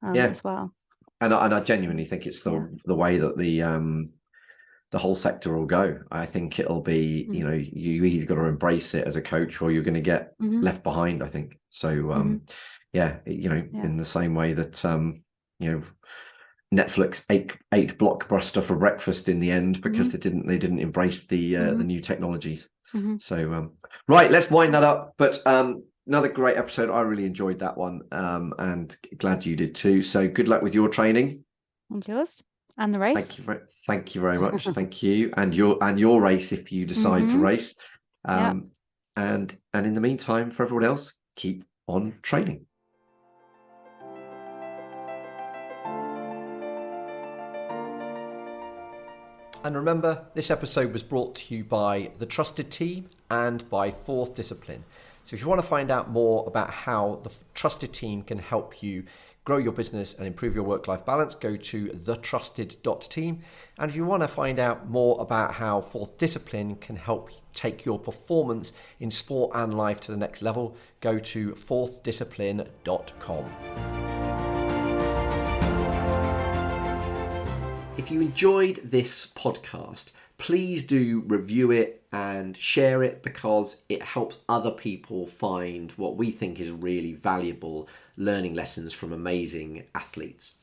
as well. And I genuinely think it's the way that the whole sector will go. I think it'll be, you either got to embrace it as a coach or you're going to get left behind, I think. So, in the same way that, Netflix ate Blockbuster for breakfast in the end because they didn't embrace the new technologies. So, right, let's wind that up. But another great episode. I really enjoyed that one, and glad you did too. So good luck with your training. And yours. And the race. Thank you very much. Thank you, and your race if you decide to race. And in the meantime, for everyone else, keep on training. And remember, this episode was brought to you by the Trusted Team and by Fourth Discipline. So if you want to find out more about how the Trusted Team can help you grow your business and improve your work-life balance, go to thetrusted.team. And if you want to find out more about how Fourth Discipline can help take your performance in sport and life to the next level, go to fourthdiscipline.com. If you enjoyed this podcast, please do review it and share it because it helps other people find what we think is really valuable learning lessons from amazing athletes.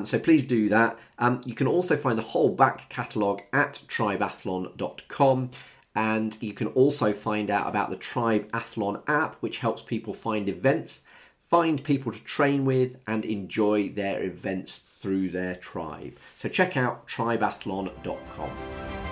So please do that. You can also find the whole back catalogue at TRIBEathlon.com, and you can also find out about the TRIBEathlon app, which helps people find events, find people to train with, and enjoy their events through their tribe. So check out TRIBEathlon.com.